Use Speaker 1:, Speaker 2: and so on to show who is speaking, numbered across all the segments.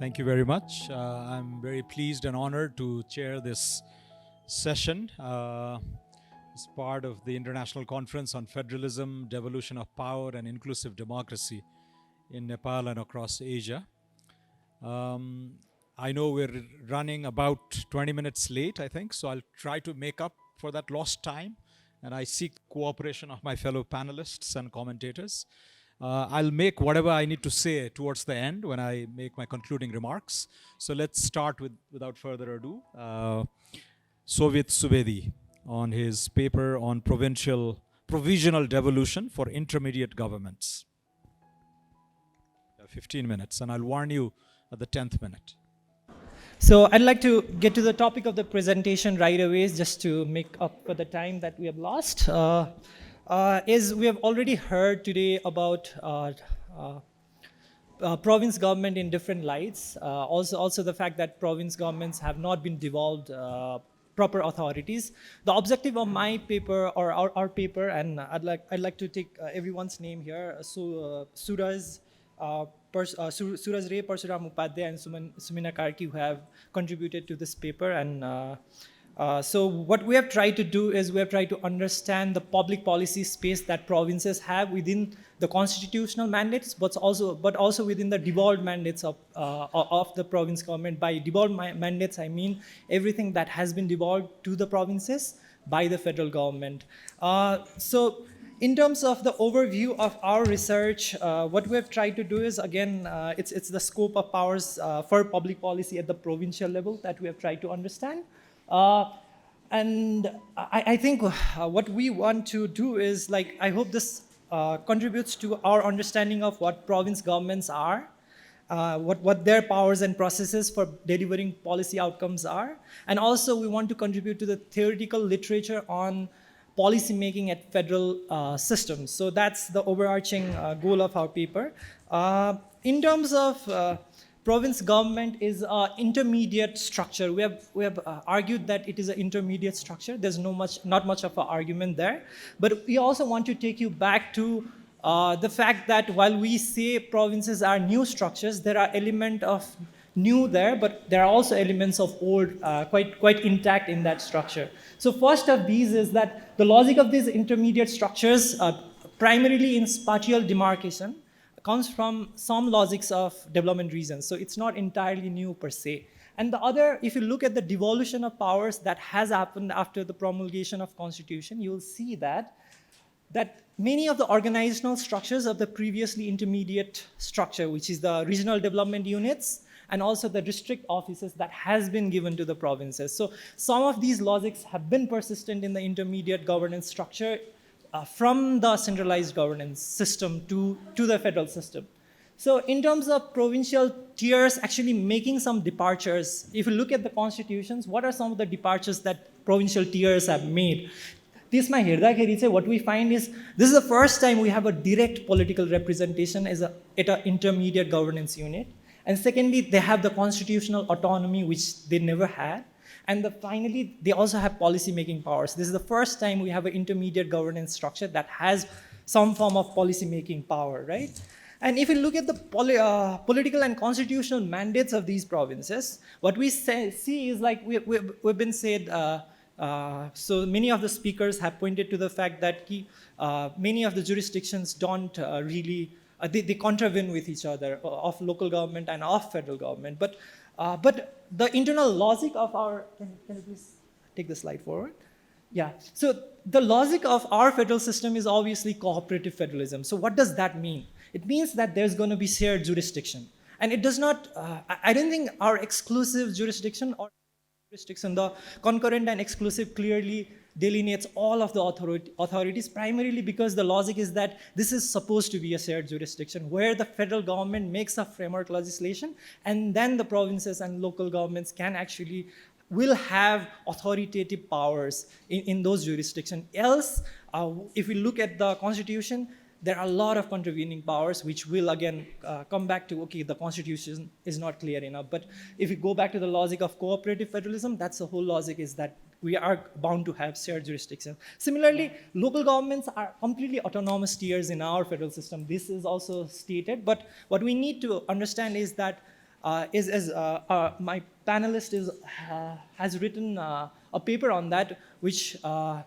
Speaker 1: Thank you very much. I'm very pleased and honored to chair this session as part of the International Conference on Federalism, Devolution of Power and Inclusive Democracy in Nepal and across Asia. I know we're running about 20 minutes late, I think, so I'll try to make up for that lost time, and I seek cooperation of my fellow panelists and commentators. I'll make whatever I need to say towards the end when I make my concluding remarks. So let's start without further ado, Soviet Subedi on his paper on provisional devolution for intermediate governments. 15 minutes, and I'll warn you at the 10th minute.
Speaker 2: So I'd like to get to the topic of the presentation right away, just to make up for the time that we have lost. Is we have already heard today about province government in different lights. Also the fact that province governments have not been devolved proper authorities. The objective of my paper or our paper, and I'd like to take everyone's name here. So Suraj Ray, Parsuram Upadhyay, and Sumina Karki, who have contributed to this paper. And so what we have tried to do is we have tried to understand the public policy space that provinces have within the constitutional mandates, but also within the devolved mandates of the province government. By devolved mandates, I mean everything that has been devolved to the provinces by the federal government. So in terms of the overview of our research, what we have tried to do is, again, it's the scope of powers for public policy at the provincial level that we have tried to understand. And I think what we want to do is, like, I hope this contributes to our understanding of what province governments are, what their powers and processes for delivering policy outcomes are. And also we want to contribute to the theoretical literature on policy making at federal systems. So that's the overarching goal of our paper. In terms of province government is an intermediate structure. We have argued that it is an intermediate structure. There's not much of an argument there. But we also want to take you back to the fact that while we say provinces are new structures, there are elements of new there, but there are also elements of old quite intact in that structure. So first of these is that the logic of these intermediate structures, primarily in spatial demarcation, comes from some logics of development reasons. So it's not entirely new per se. And the other, if you look at the devolution of powers that has happened after the promulgation of Constitution, you'll see that many of the organizational structures of the previously intermediate structure, which is the regional development units, and also the district offices that has been given to the provinces. So some of these logics have been persistent in the intermediate governance structure from the centralized governance system to the federal system. So in terms of provincial tiers actually making some departures, if you look at the constitutions, what are some of the departures that provincial tiers have made? What we find is, this is the first time we have a direct political representation at an intermediate governance unit. And secondly, they have the constitutional autonomy, which they never had. And finally, they also have policy-making powers. This is the first time we have an intermediate governance structure that has some form of policy-making power, right? And if you look at the political and constitutional mandates of these provinces, what we see is, like we've been said, so many of the speakers have pointed to the fact that many of the jurisdictions don't really, they contravene with each other, of local government and of federal government. But the internal logic of our, can you please take the slide forward? Yeah, so the logic of our federal system is obviously cooperative federalism. So what does that mean? It means that there's going to be shared jurisdiction. And it does not, I don't think our exclusive jurisdiction or jurisdiction, the concurrent and exclusive clearly delineates all of the authorities, primarily because the logic is that this is supposed to be a shared jurisdiction where the federal government makes a framework legislation, and then the provinces and local governments will have authoritative powers in those jurisdictions. Else, if we look at the Constitution, there are a lot of contravening powers, which will again come back to, okay, the Constitution is not clear enough. But if you go back to the logic of cooperative federalism, that's the whole logic, is that we are bound to have shared jurisdiction. Similarly, local governments are completely autonomous tiers in our federal system. This is also stated, but what we need to understand is that my panelist has written a paper on that, which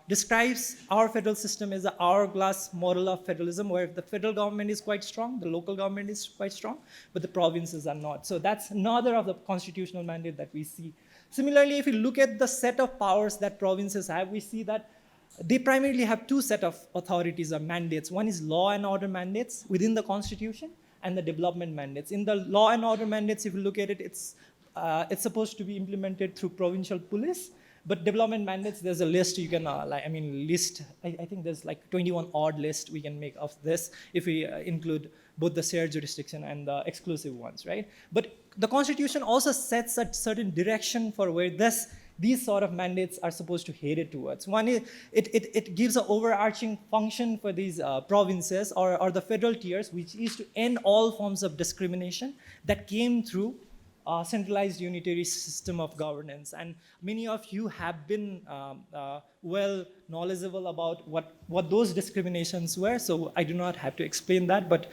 Speaker 2: describes our federal system as an hourglass model of federalism, where the federal government is quite strong, the local government is quite strong, but the provinces are not. So that's another of the constitutional mandate that we see. Similarly, if you look at the set of powers that provinces have, we see that they primarily have two set of authorities or mandates. One is law and order mandates within the constitution, and the development mandates. In the law and order mandates, if you look at it, it's supposed to be implemented through provincial police. But development mandates, there's a list you can, list, I think there's like 21 odd list we can make of this if we include both the shared jurisdiction and the exclusive ones, right? But the Constitution also sets a certain direction for where these sort of mandates are supposed to head towards. One is, it gives an overarching function for these provinces or the federal tiers, which is to end all forms of discrimination that came through centralized unitary system of governance. And many of you have been well knowledgeable about what those discriminations were, so I do not have to explain that, but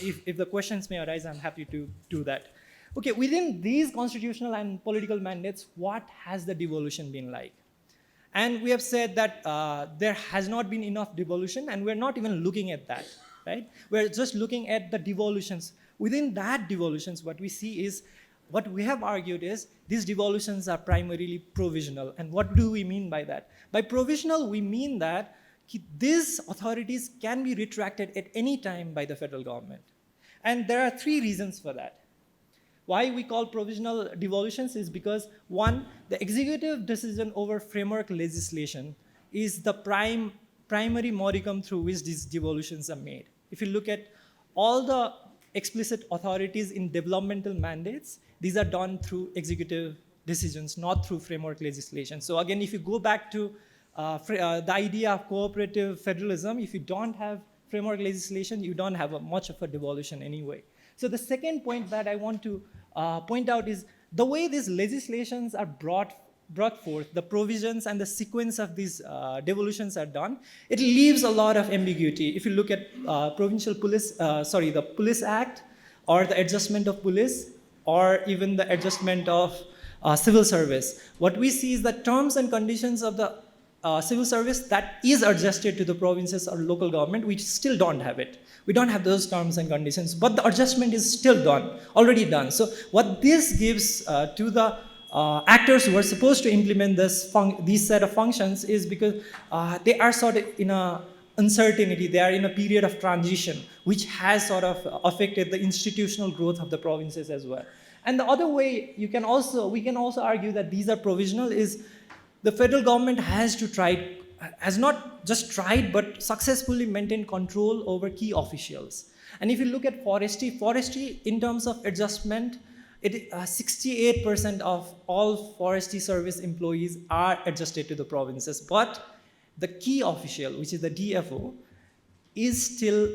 Speaker 2: if the questions may arise, I'm happy to do that. Okay, within these constitutional and political mandates, what has the devolution been like? And we have said that there has not been enough devolution, and we're not even looking at that, right? We're just looking at the devolutions. Within that devolutions, what we see is, what we have argued is, these devolutions are primarily provisional. And what do we mean by that? By provisional, we mean that these authorities can be retracted at any time by the federal government. And there are three reasons for that. Why we call provisional devolutions is because, one, the executive decision over framework legislation is the primary modicum through which these devolutions are made. If you look at all the explicit authorities in developmental mandates, these are done through executive decisions, not through framework legislation. So again, if you go back to the idea of cooperative federalism, if you don't have framework legislation, you don't have much of a devolution anyway. So the second point that I want to point out is the way these legislations are brought forth, the provisions and the sequence of these devolutions are done, it leaves a lot of ambiguity. If you look at the Police Act, or the adjustment of police, or even the adjustment of civil service, what we see is the terms and conditions of the civil service that is adjusted to the provinces or local government. We still don't have it. We don't have those terms and conditions, but the adjustment is still already done. So what this gives to the actors who are supposed to implement these set of functions is because they are sort of in a uncertainty, they are in a period of transition, which has sort of affected the institutional growth of the provinces as well. And the other way we can also argue that these are provisional is the federal government has not just tried, but successfully maintained control over key officials. And if you look at forestry in terms of adjustment, 68% of all forestry service employees are adjusted to the provinces. But the key official, which is the DFO, is still,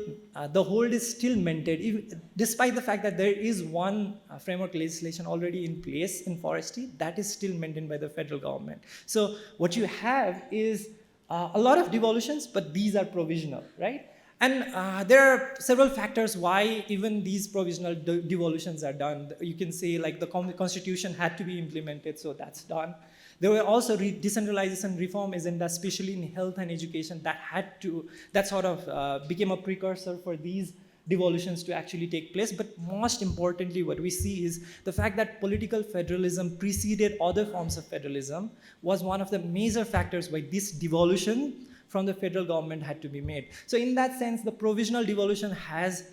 Speaker 2: the hold is still maintained, despite the fact that there is one framework legislation already in place in forestry, that is still maintained by the federal government. So what you have is a lot of devolutions, but these are provisional, right? And there are several factors why even these provisional devolutions are done. You can say like the Constitution had to be implemented, so that's done. There were also decentralization reform agenda, especially in health and education, that sort of became a precursor for these devolutions to actually take place. But most importantly, what we see is the fact that political federalism preceded other forms of federalism was one of the major factors why this devolution from the federal government had to be made. So in that sense, the provisional devolution has,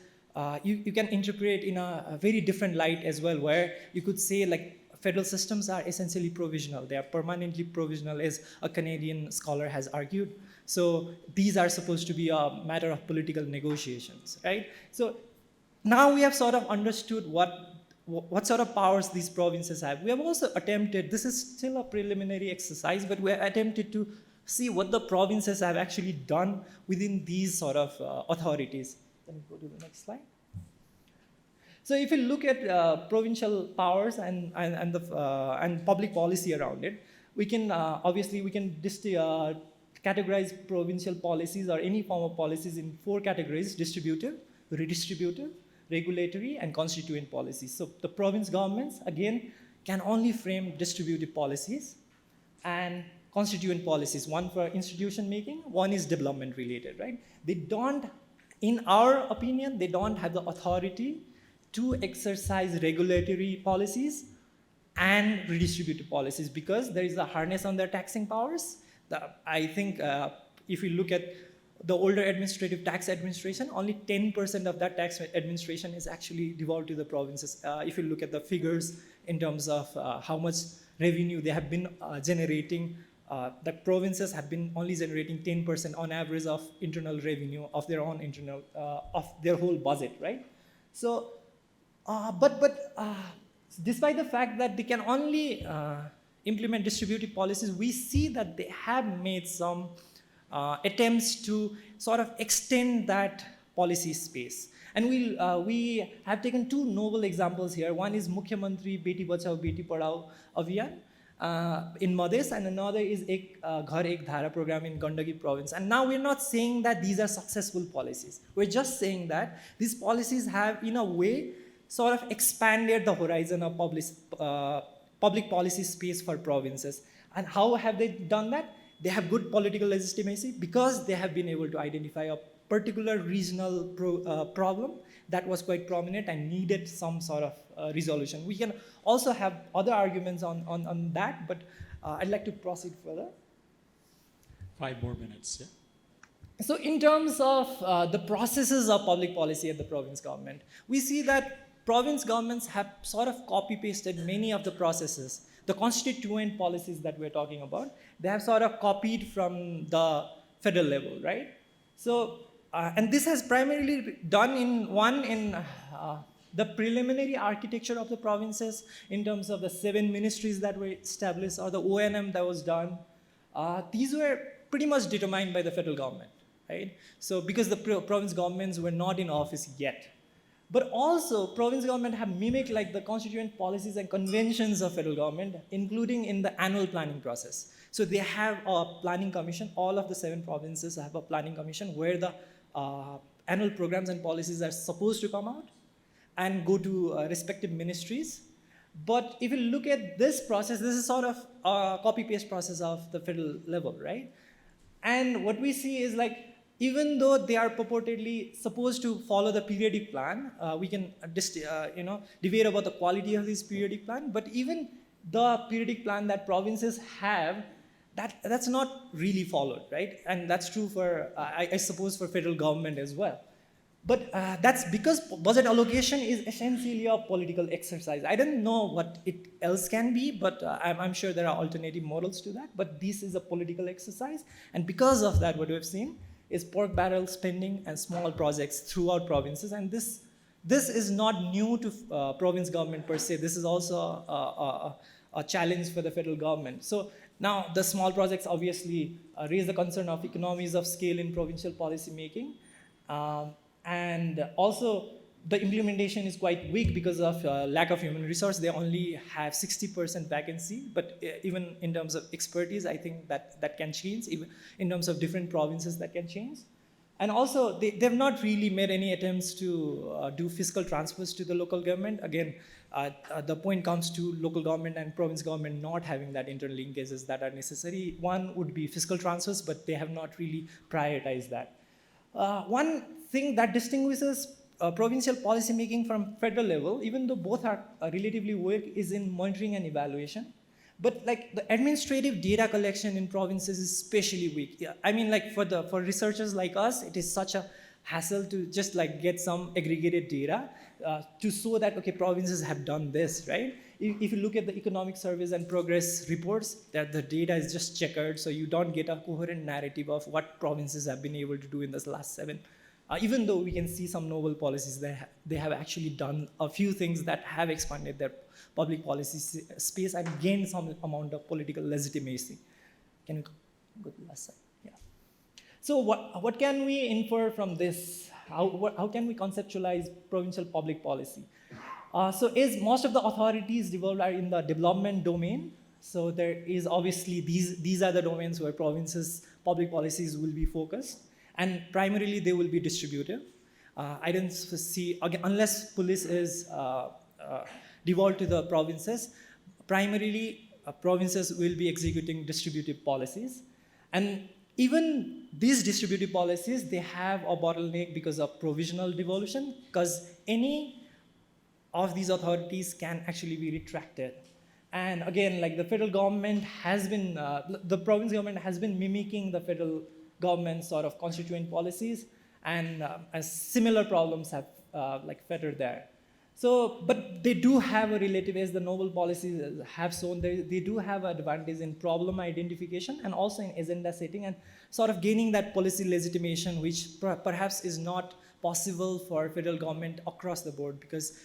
Speaker 2: you can interpret in a very different light as well, where you could say like federal systems are essentially provisional. They are permanently provisional, as a Canadian scholar has argued. So these are supposed to be a matter of political negotiations, right? So now we have sort of understood what sort of powers these provinces have. We have also attempted, this is still a preliminary exercise, but we have attempted to see what the provinces have actually done within these sort of authorities. Let me go to the next slide. So if you look at provincial powers and public policy around it, we can obviously categorize provincial policies or any form of policies in 4 categories: distributive, redistributive, regulatory, and constituent policies. So the province governments, again, can only frame distributive policies and constituent policies, one for institution making, one is development related, right? They don't, in our opinion, they don't have the authority to exercise regulatory policies and redistributive policies because there is a harness on their taxing powers. I think if you look at the older administrative tax administration, only 10% of that tax administration is actually devolved to the provinces. If you look at the figures in terms of how much revenue they have been generating, the provinces have been only generating 10% on average of internal revenue of their own internal, of their whole budget, right? So, despite the fact that they can only implement distributive policies, we see that they have made some attempts to sort of extend that policy space. And we have taken two novel examples here. One is Mukhyamantri Beti Bachao Beti Padhao Abhiyan in Madhes, and another is Ghar Ek Dhara program in Gandaki province. And now we're not saying that these are successful policies. We're just saying that these policies have, in a way, sort of expanded the horizon of public policy space for provinces. And how have they done that? They have good political legitimacy because they have been able to identify a particular regional problem that was quite prominent and needed some sort of resolution. We can also have other arguments on that, but I'd like to proceed further.
Speaker 1: 5 more minutes, yeah.
Speaker 2: So in terms of the processes of public policy at the province government, we see that province governments have sort of copy-pasted many of the processes. The constituent policies that we're talking about, they have sort of copied from the federal level, right? So, and this has primarily done in the preliminary architecture of the provinces in terms of the 7 ministries that were established or the O&M that was done. These were pretty much determined by the federal government, right? So because the province governments were not in office yet. But also, province government have mimicked like the constituent policies and conventions of federal government, including in the annual planning process. So they have a planning commission. All of the 7 provinces have a planning commission where the annual programs and policies are supposed to come out and go to respective ministries. But if you look at this process, this is sort of a copy-paste process of the federal level, right? And what we see is like, even though they are purportedly supposed to follow the periodic plan, we can debate about the quality of this periodic plan, but even the periodic plan that provinces have, that's not really followed, right? And that's true for, I suppose, for federal government as well. But that's because budget allocation is essentially a political exercise. I don't know what it else can be, but I'm sure there are alternative models to that, but this is a political exercise. And because of that, what we've seen is pork barrel spending and small projects throughout provinces. And this is not new to province government per se. This is also a challenge for the federal government. So now the small projects obviously raise the concern of economies of scale in provincial policy making. And also the implementation is quite weak because of lack of human resource. They only have 60% vacancy, but even in terms of expertise, I think that can change. Even in terms of different provinces, that can change. And also, they've not really made any attempts to do fiscal transfers to the local government. Again, the point comes to local government and province government not having that interlinkages that are necessary. One would be fiscal transfers, but they have not really prioritized that. One thing that distinguishes provincial policy making from federal level, even though both are relatively weak, is in monitoring and evaluation. But like the administrative data collection in provinces is especially weak. Yeah, I mean, like for researchers like us, it is such a hassle to just like get some aggregated data to show that, okay, provinces have done this, right? If you look at the economic surveys and progress reports, that the data is just checkered, so you don't get a coherent narrative of what provinces have been able to do in this last 7. Even though we can see some novel policies, they have actually done a few things that have expanded their public policy space and gained some amount of political legitimacy. Can you go to the last slide? Yeah. So what can we infer from this? How can we conceptualize provincial public policy? So most of the authorities devolved are in the development domain. So there is obviously, these are the domains where provinces' public policies will be focused. And primarily, they will be distributive. I don't see, again, unless police is devolved to the provinces, primarily provinces will be executing distributive policies. And even these distributive policies, they have a bottleneck because of provisional devolution, because any of these authorities can actually be retracted. And again, like the federal government has been, the province government has been mimicking the federal government sort of constituent policies, and as similar problems have like fettered there. So, but they do have a relative, as the novel policies have shown, they do have advantage in problem identification and also in agenda setting and sort of gaining that policy legitimation, which perhaps is not possible for federal government across the board, because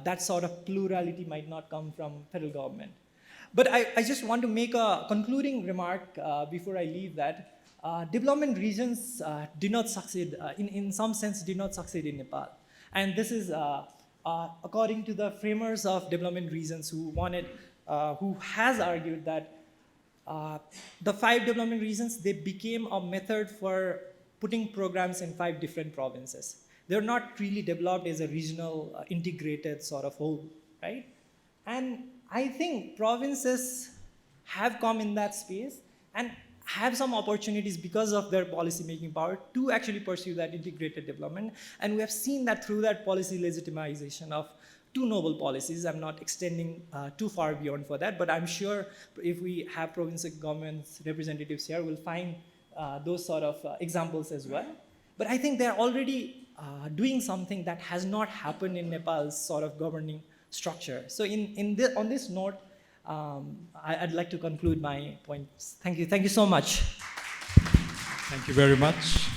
Speaker 2: that sort of plurality might not come from federal government. But I just want to make a concluding remark before I leave that development regions did not succeed, in some sense did not succeed in Nepal. And this is according to the framers of development regions who has argued that the 5 development regions, they became a method for putting programs in 5 different provinces. They're not really developed as a regional integrated sort of whole, right? And I think provinces have come in that space and have some opportunities because of their policy-making power to actually pursue that integrated development. And we have seen that through that policy legitimization of 2 noble policies. I'm not extending too far beyond for that, but I'm sure if we have provincial governments representatives here, we'll find those sort of examples as well. But I think they're already doing something that has not happened in Nepal's sort of governing structure. So on this note, I'd like to conclude my points. Thank you. Thank you so much.
Speaker 1: Thank you very much.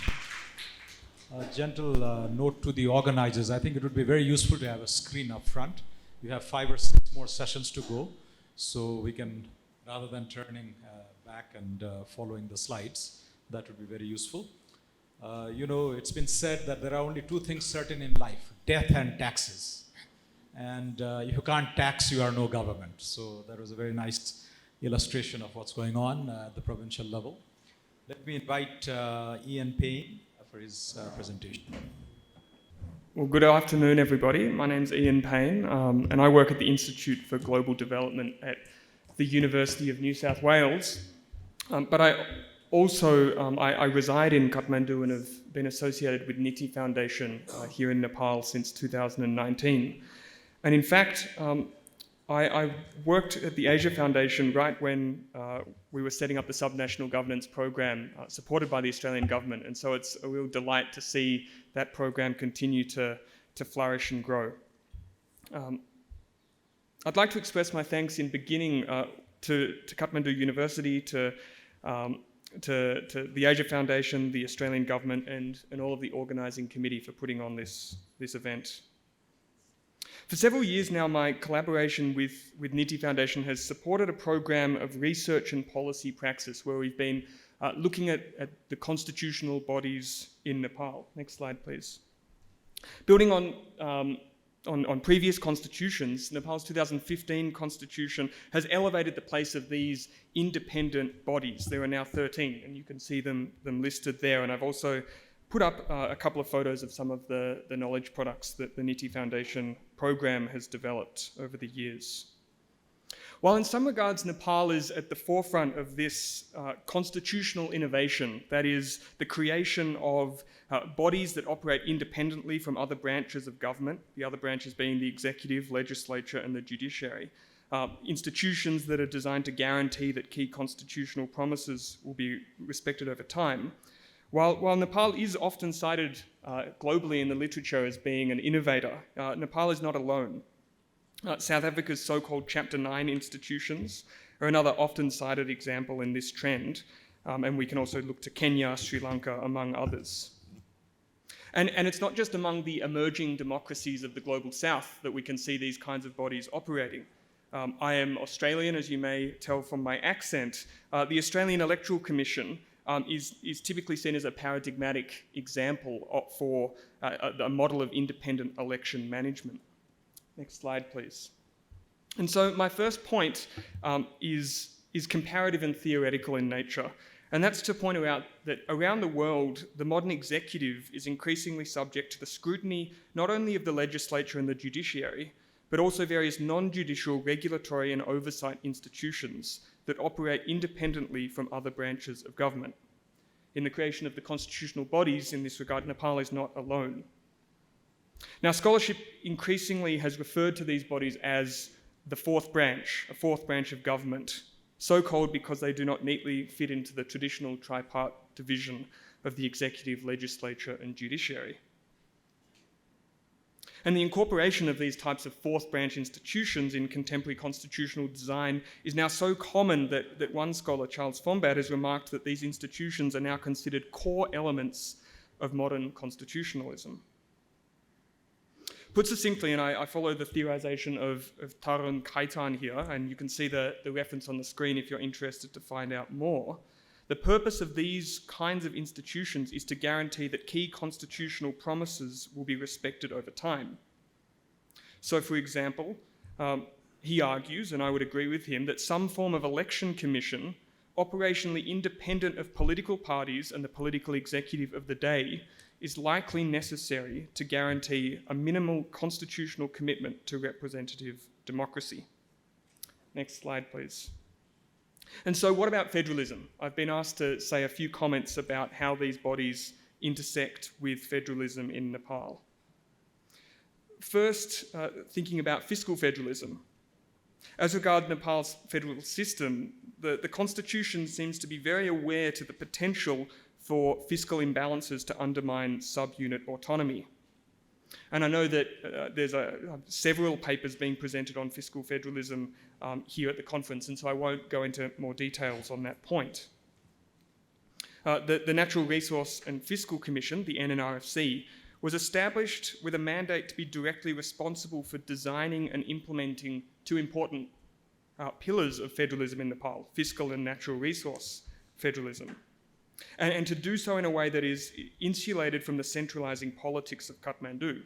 Speaker 1: A gentle note to the organizers. I think it would be very useful to have a screen up front. We have 5 or 6 more sessions to go, so we can, rather than turning back and following the slides, that would be very useful. You know, it's been said that there are only 2 things certain in life: death and taxes. And if you can't tax, you are no government. So that was a very nice illustration of what's going on at the provincial level. Let me invite Ian Payne for his presentation.
Speaker 3: Well, good afternoon, everybody. My name's Ian Payne, and I work at the Institute for Global Development at the University of New South Wales. But I also I reside in Kathmandu and have been associated with NITI Foundation here in Nepal since 2019. And in fact, I worked at the Asia Foundation right when we were setting up the subnational governance program supported by the Australian government. And so it's a real delight to see that program continue to flourish and grow. I'd like to express my thanks in beginning to Kathmandu University, to the Asia Foundation, the Australian government, and all of the organising committee for putting on this event. For several years now, my collaboration with NITI Foundation has supported a program of research and policy praxis where we've been looking at the constitutional bodies in Nepal. Next slide, please. Building on previous constitutions, Nepal's 2015 constitution has elevated the place of these independent bodies. There are now 13, and you can see them listed there. And I've also put up a couple of photos of some of the knowledge products that the NITI Foundation program has developed over the years. While in some regards Nepal is at the forefront of this constitutional innovation, that is the creation of bodies that operate independently from other branches of government, the other branches being the executive, legislature and the judiciary, institutions that are designed to guarantee that key constitutional promises will be respected over time. While Nepal is often cited globally in the literature as being an innovator, Nepal is not alone. South Africa's so-called Chapter 9 institutions are another often cited example in this trend, and we can also look to Kenya, Sri Lanka, among others. And it's not just among the emerging democracies of the global south that we can see these kinds of bodies operating. I am Australian, as you may tell from my accent. The Australian Electoral Commission is typically seen as a paradigmatic example for a model of independent election management. Next slide, please. And so my first point is comparative and theoretical in nature. And that's to point out that around the world, the modern executive is increasingly subject to the scrutiny not only of the legislature and the judiciary, but also various non-judicial regulatory and oversight institutions that operate independently from other branches of government. In the creation of the constitutional bodies, in this regard, Nepal is not alone. Now, scholarship increasingly has referred to these bodies as the fourth branch, a fourth branch of government, so called because they do not neatly fit into the traditional tripart division of the executive, legislature, and judiciary. And the incorporation of these types of fourth branch institutions in contemporary constitutional design is now so common that one scholar, Charles Fombat, has remarked that these institutions are now considered core elements of modern constitutionalism. Put succinctly, and I follow the theorization of Tarun Kaitan here, and you can see the reference on the screen if you're interested to find out more. The purpose of these kinds of institutions is to guarantee that key constitutional promises will be respected over time. So, for example, he argues, and I would agree with him, that some form of election commission, operationally independent of political parties and the political executive of the day, is likely necessary to guarantee a minimal constitutional commitment to representative democracy. Next slide, please. And so what about federalism? I've been asked to say a few comments about how these bodies intersect with federalism in Nepal. First, thinking about fiscal federalism. As regards Nepal's federal system, the constitution seems to be very aware to the potential for fiscal imbalances to undermine subunit autonomy. And I know that there's several papers being presented on fiscal federalism here at the conference, and so I won't go into more details on that point. The Natural Resource and Fiscal Commission, the NNRFC, was established with a mandate to be directly responsible for designing and implementing two important pillars of federalism in Nepal, fiscal and natural resource federalism. And to do so in a way that is insulated from the centralising politics of Kathmandu.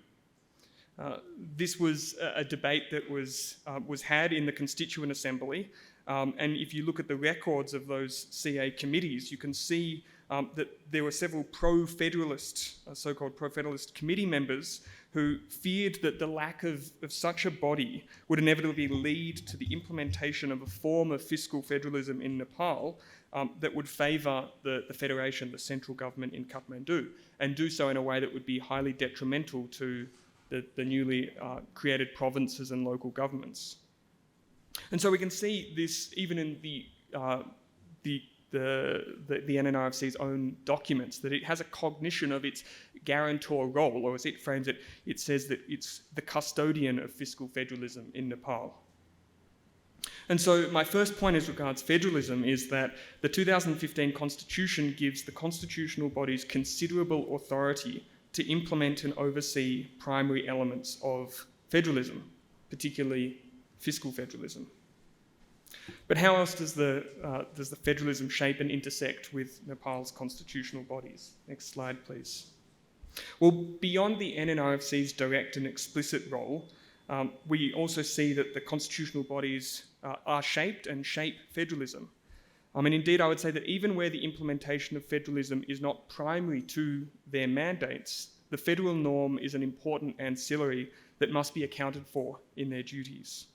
Speaker 3: This was a debate that was had in the Constituent Assembly, and if you look at the records of those CA committees, you can see that there were several pro-federalist, so-called pro-federalist committee members who feared that the lack of such a body would inevitably lead to the implementation of a form of fiscal federalism in Nepal that would favour the federation, the central government in Kathmandu, and do so in a way that would be highly detrimental to the newly created provinces and local governments. And so we can see this even in the NNRFC's own documents, that it has a cognition of its guarantor role, or as it frames it, it says that it's the custodian of fiscal federalism in Nepal. And so my first point as regards federalism is that the 2015 Constitution gives the constitutional bodies considerable authority to implement and oversee primary elements of federalism, particularly fiscal federalism. But how else does the federalism shape and intersect with Nepal's constitutional bodies? Next slide, please. Well, beyond the NNRFC's direct and explicit role, we also see that the constitutional bodies are shaped and shape federalism. And indeed, I would say that even where the implementation of federalism is not primary to their mandates, the federal norm is an important ancillary that must be accounted for in their duties.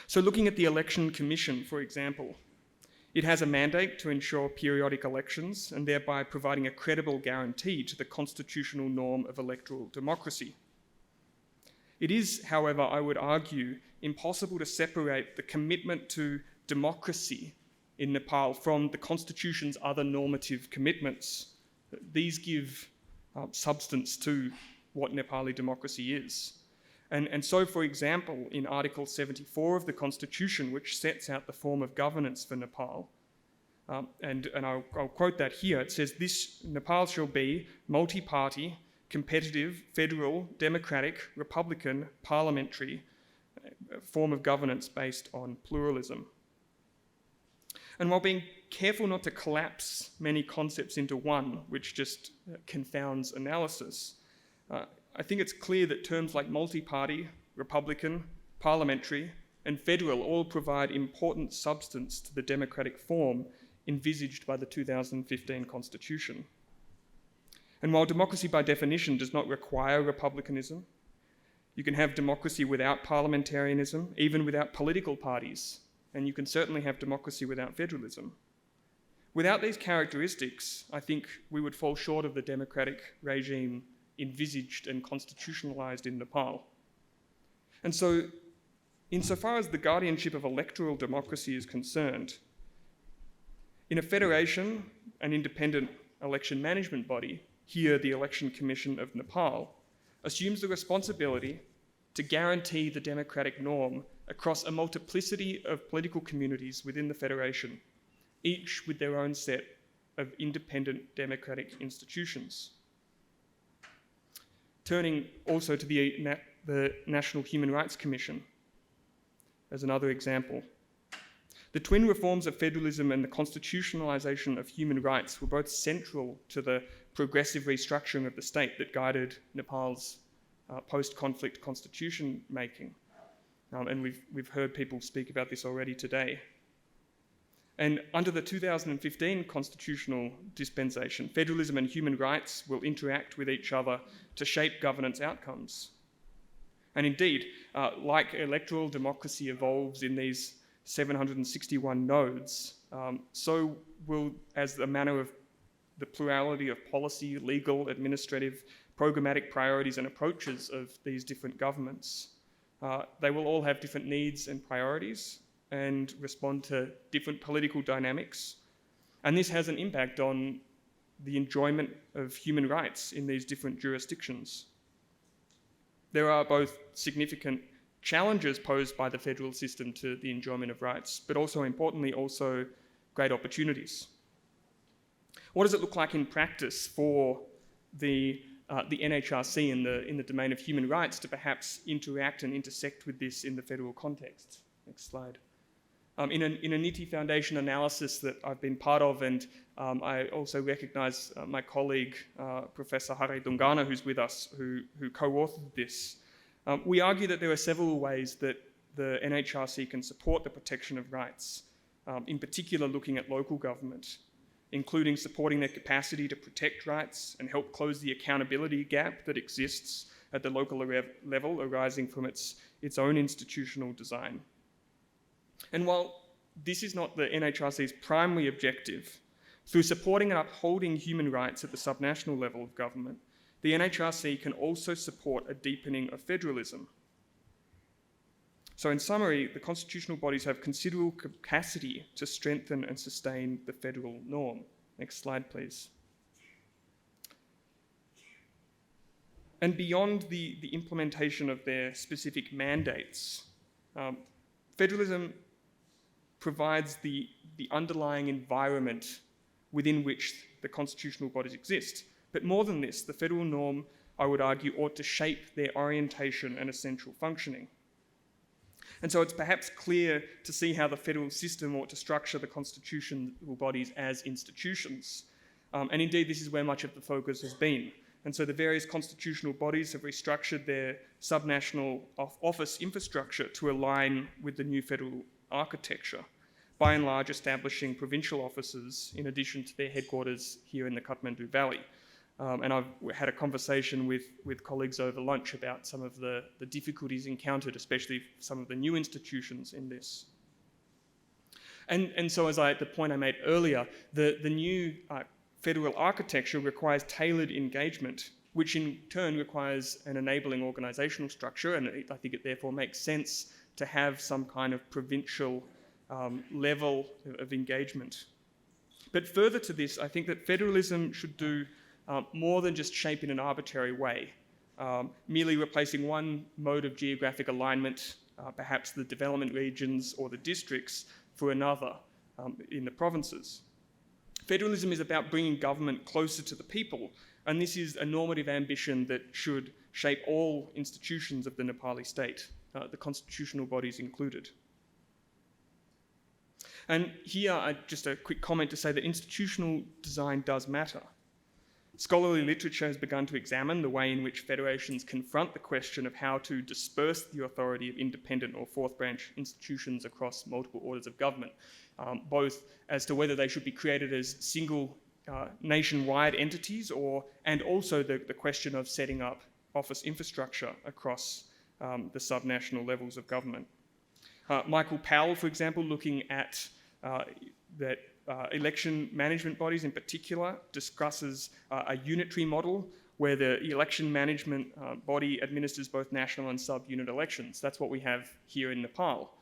Speaker 3: So looking at the Election Commission, for example, it has a mandate to ensure periodic elections and thereby providing a credible guarantee to the constitutional norm of electoral democracy. It is, however, I would argue, impossible to separate the commitment to democracy in Nepal from the Constitution's other normative commitments. These give substance to what Nepali democracy is. And so, for example, in Article 74 of the Constitution, which sets out the form of governance for Nepal, and I'll quote that here, it says, "This Nepal shall be multi-party, competitive, federal, democratic, republican, parliamentary form of governance based on pluralism." And while being careful not to collapse many concepts into one, which just confounds analysis, I think it's clear that terms like multi-party, republican, parliamentary, and federal all provide important substance to the democratic form envisaged by the 2015 Constitution. And while democracy by definition does not require republicanism, you can have democracy without parliamentarianism, even without political parties, and you can certainly have democracy without federalism. Without these characteristics, I think we would fall short of the democratic regime envisaged and constitutionalized in Nepal. And so, insofar as the guardianship of electoral democracy is concerned, in a federation, an independent election management body, here the Election Commission of Nepal, assumes the responsibility to guarantee the democratic norm across a multiplicity of political communities within the federation, each with their own set of independent democratic institutions. Turning also to the National Human Rights Commission as another example. The twin reforms of federalism and the constitutionalization of human rights were both central to the progressive restructuring of the state that guided Nepal's post-conflict constitution making. And we've heard people speak about this already today. And under the 2015 constitutional dispensation, federalism and human rights will interact with each other to shape governance outcomes. And indeed, like electoral democracy evolves in these 761 nodes, so will, as the manner of the plurality of policy, legal, administrative, programmatic priorities and approaches of these different governments. They will all have different needs and priorities and respond to different political dynamics. And this has an impact on the enjoyment of human rights in these different jurisdictions. There are both significant challenges posed by the federal system to the enjoyment of rights, but also importantly, also great opportunities. What does it look like in practice for the NHRC in the domain of human rights to perhaps interact and intersect with this in the federal context? Next slide. In a NITI Foundation analysis that I've been part of, and I also recognise my colleague, Professor Hare Dungana, who's with us, who co-authored this, we argue that there are several ways that the NHRC can support the protection of rights, in particular looking at local government, including supporting their capacity to protect rights and help close the accountability gap that exists at the local level arising from its own institutional design. And while this is not the NHRC's primary objective, through supporting and upholding human rights at the subnational level of government, the NHRC can also support a deepening of federalism. So in summary, the constitutional bodies have considerable capacity to strengthen and sustain the federal norm. Next slide, please. And beyond the implementation of their specific mandates, federalism provides the underlying environment within which the constitutional bodies exist. But more than this, the federal norm, I would argue, ought to shape their orientation and essential functioning. And so it's perhaps clear to see how the federal system ought to structure the constitutional bodies as institutions. And indeed, this is where much of the focus has been. And so the various constitutional bodies have restructured their subnational office infrastructure to align with the new federal architecture, by and large establishing provincial offices in addition to their headquarters here in the Kathmandu Valley. And I've had a conversation with colleagues over lunch about some of the difficulties encountered, especially some of the new institutions in this. And so as the point I made earlier, the new federal architecture requires tailored engagement, which in turn requires an enabling organisational structure, and I think it therefore makes sense to have some kind of provincial level of engagement. But further to this, I think that federalism should do more than just shape in an arbitrary way, merely replacing one mode of geographic alignment, perhaps the development regions or the districts, for another in the provinces. Federalism is about bringing government closer to the people, and this is a normative ambition that should shape all institutions of the Nepali state, the constitutional bodies included. And here, just a quick comment to say that institutional design does matter. Scholarly literature has begun to examine the way in which federations confront the question of how to disperse the authority of independent or fourth branch institutions across multiple orders of government, both as to whether they should be created as single nationwide entities and also the question of setting up office infrastructure across the subnational levels of government. Michael Powell, for example, looking at that election management bodies in particular, discusses a unitary model where the election management body administers both national and sub-unit elections. That's what we have here in Nepal.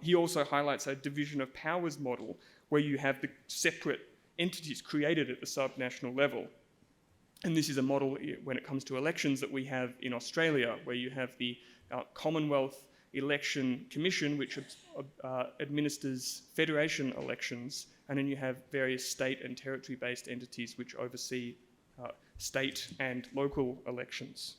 Speaker 3: He also highlights a division of powers model where you have the separate entities created at the sub-national level. And this is a model when it comes to elections that we have in Australia, where you have the Commonwealth Election Commission, which administers federation elections, and then you have various state and territory-based entities which oversee state and local elections.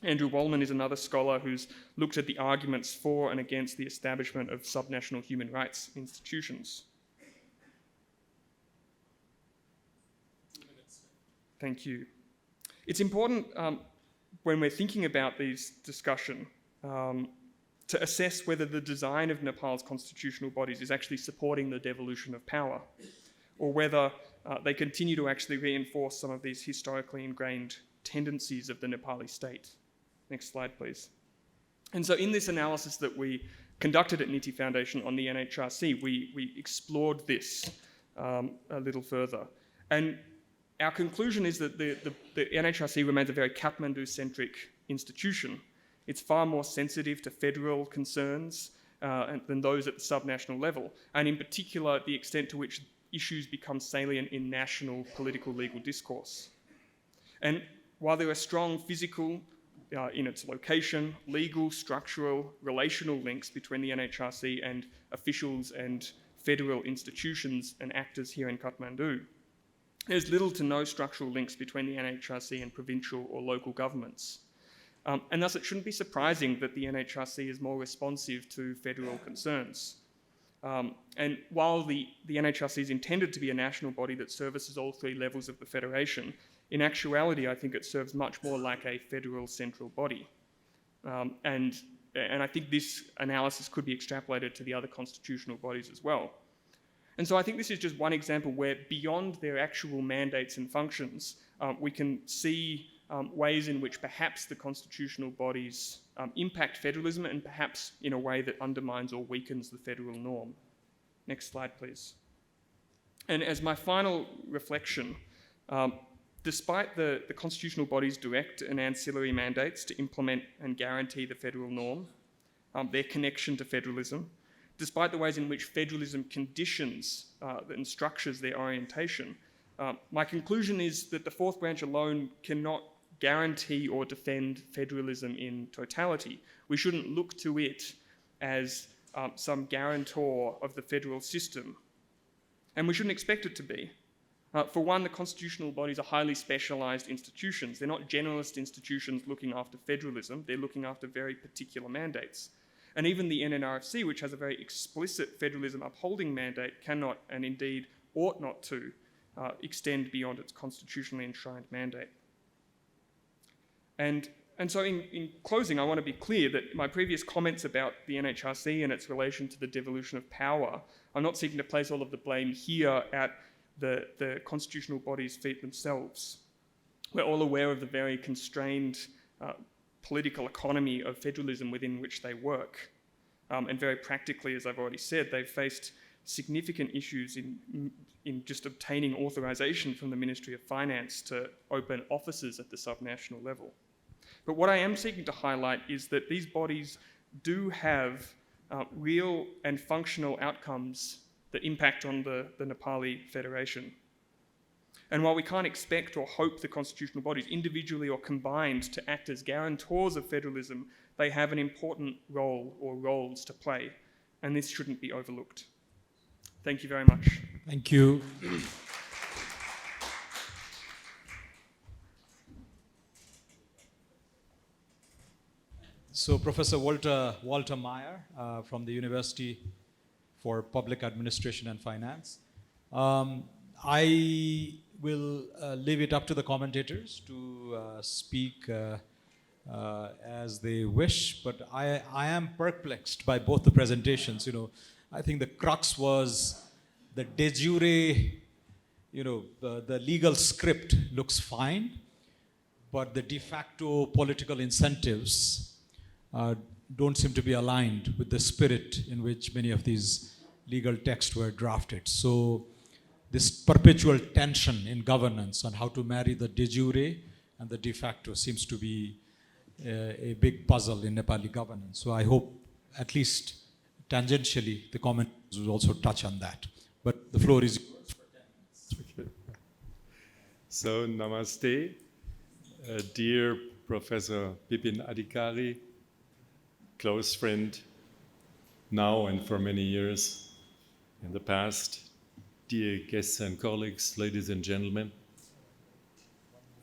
Speaker 3: Andrew Wallman is another scholar who's looked at the arguments for and against the establishment of subnational human rights institutions. Thank you. It's important when we're thinking about these discussions to assess whether the design of Nepal's constitutional bodies is actually supporting the devolution of power, or whether they continue to actually reinforce some of these historically ingrained tendencies of the Nepali state. Next slide, please. And so in this analysis that we conducted at NITI Foundation on the NHRC, we explored this a little further. And our conclusion is that the NHRC remains a very Kathmandu-centric institution. It's far more sensitive to federal concerns than those at the subnational level, and in particular, the extent to which issues become salient in national political legal discourse. And while there are strong physical, in its location, legal, structural, relational links between the NHRC and officials and federal institutions and actors here in Kathmandu, there's little to no structural links between the NHRC and provincial or local governments. And thus it shouldn't be surprising that the NHRC is more responsive to federal concerns. And while the NHRC is intended to be a national body that services all three levels of the federation, in actuality I think it serves much more like a federal central body. And I think this analysis could be extrapolated to the other constitutional bodies as well. And so I think this is just one example where beyond their actual mandates and functions, we can see ways in which perhaps the constitutional bodies impact federalism and perhaps in a way that undermines or weakens the federal norm. Next slide, please. And as my final reflection, despite the constitutional body's direct and ancillary mandates to implement and guarantee the federal norm, their connection to federalism, despite the ways in which federalism conditions and structures their orientation, my conclusion is that the fourth branch alone cannot guarantee or defend federalism in totality. We shouldn't look to it as some guarantor of the federal system, and we shouldn't expect it to be. For one, the constitutional bodies are highly specialised institutions. They're not generalist institutions looking after federalism, they're looking after very particular mandates. And even the NNRFC, which has a very explicit federalism upholding mandate, cannot and indeed ought not to extend beyond its constitutionally enshrined mandate. And so in closing, I want to be clear that my previous comments about the NHRC and its relation to the devolution of power, I'm not seeking to place all of the blame here at the constitutional body's feet themselves. We're all aware of the very constrained political economy of federalism within which they work. And very practically, as I've already said, they've faced significant issues in just obtaining authorization from the Ministry of Finance to open offices at the subnational level. But what I am seeking to highlight is that these bodies do have real and functional outcomes that impact on the Nepali Federation. And while we can't expect or hope the constitutional bodies, individually or combined, to act as guarantors of federalism, they have an important role or roles to play, and this shouldn't be overlooked. Thank you very much.
Speaker 1: Thank you. So Professor Walter Meyer from the University for Public Administration and Finance. I will leave it up to the commentators to speak as they wish, but I am perplexed by both the presentations. I think the crux was the de jure, the legal script looks fine, but the de facto political incentives don't seem to be aligned with the spirit in which many of these legal texts were drafted. So this perpetual tension in governance on how to marry the de jure and the de facto seems to be a big puzzle in Nepali governance. So I hope at least tangentially the comments will also touch on that. But the floor is yours for 10 minutes.
Speaker 4: Okay. So namaste, dear Professor Bipin Adhikari, close friend now and for many years in the past, dear guests and colleagues, ladies and gentlemen.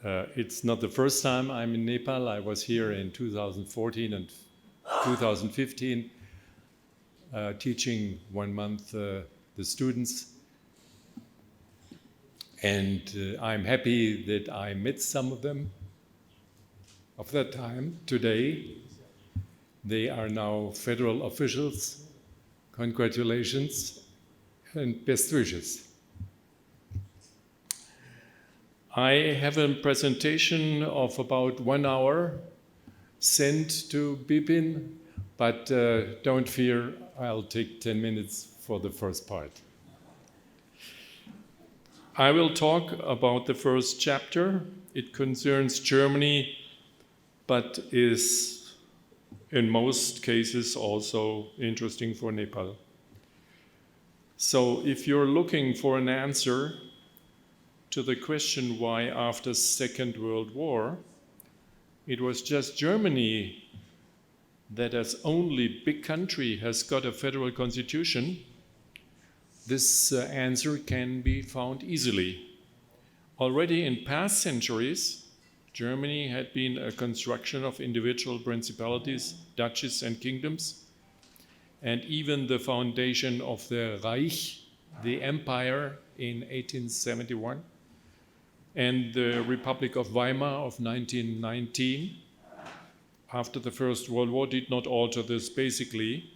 Speaker 4: It's not the first time I'm in Nepal. I was here in 2014 and 2015 teaching 1 month the students. And I'm happy that I met some of them of that time. Today, they are now federal officials. Congratulations and best wishes. I have a presentation of about 1 hour sent to Bipin, but don't fear, I'll take 10 minutes for the first part. I will talk about the first chapter. It concerns Germany, but is in most cases also interesting for Nepal. So if you're looking for an answer to the question why after Second World War it was just Germany that as only big country has got a federal constitution, this answer can be found easily. Already in past centuries, Germany had been a construction of individual principalities, duchies and kingdoms, and even the foundation of the Reich, the empire, in 1871, and the Republic of Weimar of 1919, after the First World War, did not alter this basically.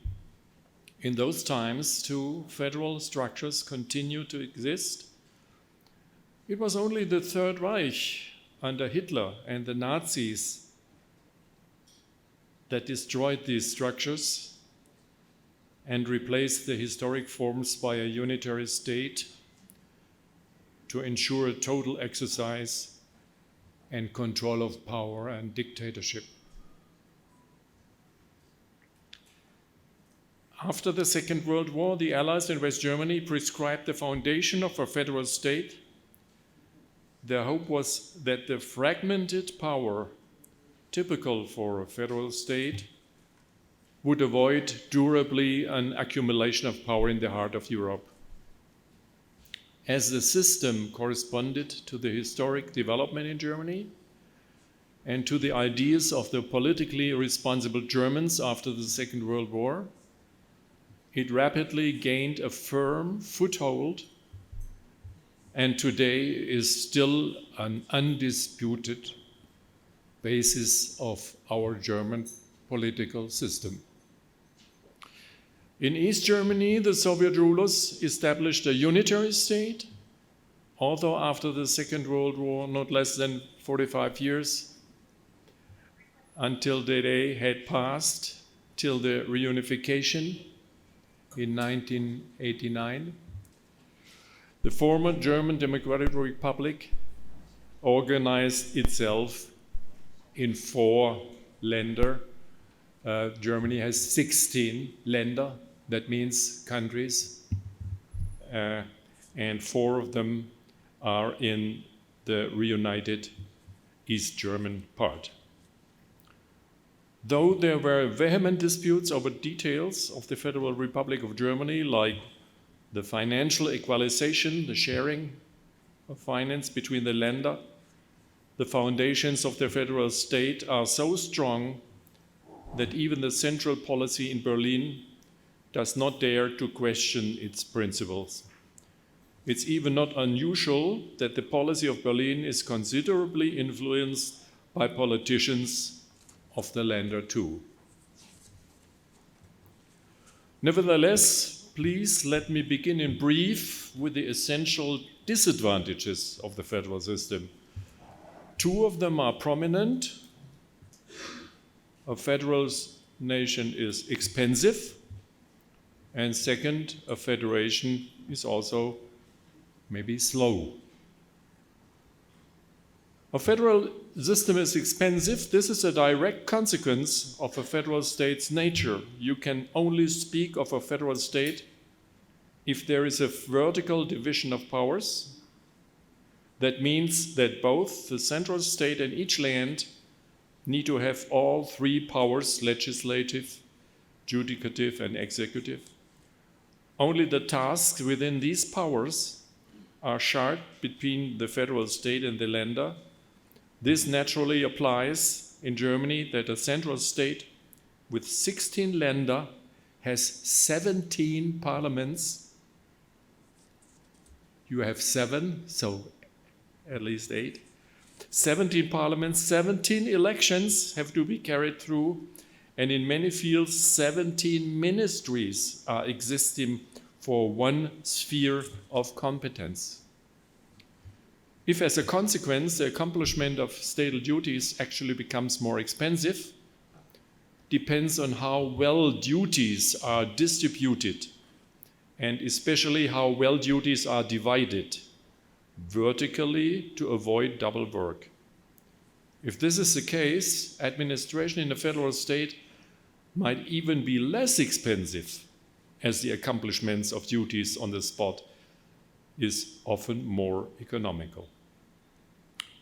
Speaker 4: In those times, two federal structures continued to exist. It was only the Third Reich under Hitler and the Nazis that destroyed these structures and replaced the historic forms by a unitary state to ensure a total exercise and control of power and dictatorship. After the Second World War, the Allies in West Germany prescribed the foundation of a federal state. Their hope was that the fragmented power, typical for a federal state, would avoid durably an accumulation of power in the heart of Europe. As the system corresponded to the historic development in Germany and to the ideas of the politically responsible Germans after the Second World War, it rapidly gained a firm foothold and today is still an undisputed basis of our German political system. In East Germany, the Soviet rulers established a unitary state, although after the Second World War, not less than 45 years until the day had passed, till the reunification in 1989. The former German Democratic Republic organized itself in 4 Länder. Germany has 16 Länder, that means countries, and 4 of them are in the reunited East German part. Though there were vehement disputes over details of the Federal Republic of Germany, like the financial equalization, the sharing of finance between the Länder, the foundations of the federal state are so strong that even the central policy in Berlin does not dare to question its principles. It's even not unusual that the policy of Berlin is considerably influenced by politicians of the Länder too. Nevertheless, please let me begin in brief with the essential disadvantages of the federal system. Two of them are prominent. A federal nation is expensive, and second, a federation is also maybe slow. A federal system is expensive. This is a direct consequence of a federal state's nature. You can only speak of a federal state if there is a vertical division of powers. That means that both the central state and each land need to have all three powers, legislative, judicative, and executive. Only the tasks within these powers are shared between the federal state and the Länder. This naturally applies in Germany that a central state with 16 Länder has 17 parliaments. You have 7, so at least 8. 17 parliaments, 17 elections have to be carried through, and in many fields, 17 ministries are existing for one sphere of competence. If, as a consequence, the accomplishment of statal duties actually becomes more expensive, depends on how well duties are distributed, and especially how well duties are divided vertically to avoid double work. If this is the case, administration in a federal state might even be less expensive, as the accomplishments of duties on the spot is often more economical.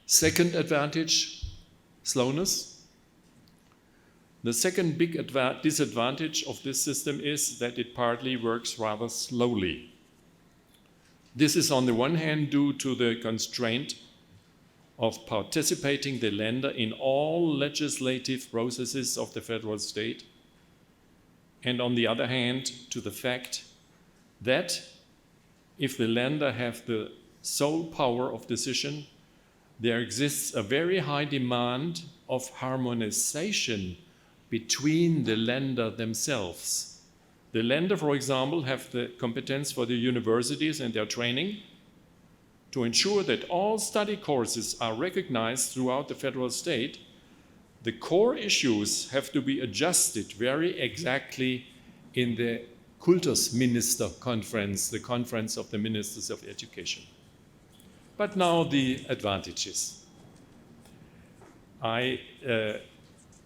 Speaker 4: Second advantage, slowness. The second big disadvantage of this system is that it partly works rather slowly. This is on the one hand due to the constraint of participating the Länder in all legislative processes of the federal state, and on the other hand to the fact that if the Länder have the sole power of decision, there exists a very high demand of harmonization between the Länder themselves. The Länder, for example, have the competence for the universities and their training to ensure that all study courses are recognized throughout the federal state. The core issues have to be adjusted very exactly in the Kultusminister Conference, the Conference of the Ministers of Education. But now the advantages. I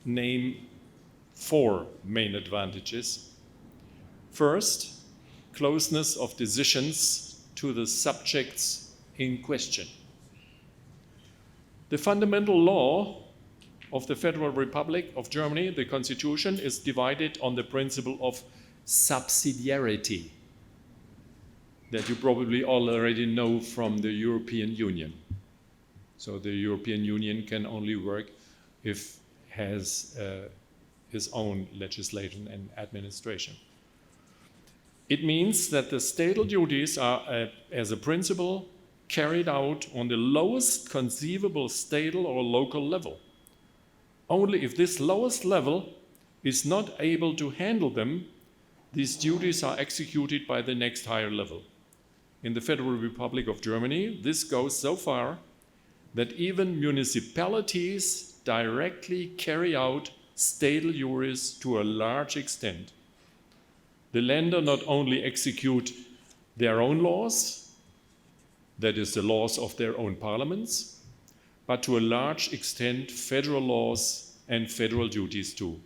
Speaker 4: name 4 main advantages. First, closeness of decisions to the subjects in question. The fundamental law of the Federal Republic of Germany, the Constitution, is divided on the principle of subsidiarity that you probably already know from the European Union. So the European Union can only work if it has its own legislation and administration. It means that the statal duties are, as a principle, carried out on the lowest conceivable statal or local level. Only if this lowest level is not able to handle them, these duties are executed by the next higher level. In the Federal Republic of Germany, this goes so far that even municipalities directly carry out statal duties to a large extent. The Länder not only execute their own laws, that is the laws of their own parliaments, but to a large extent federal laws and federal duties too.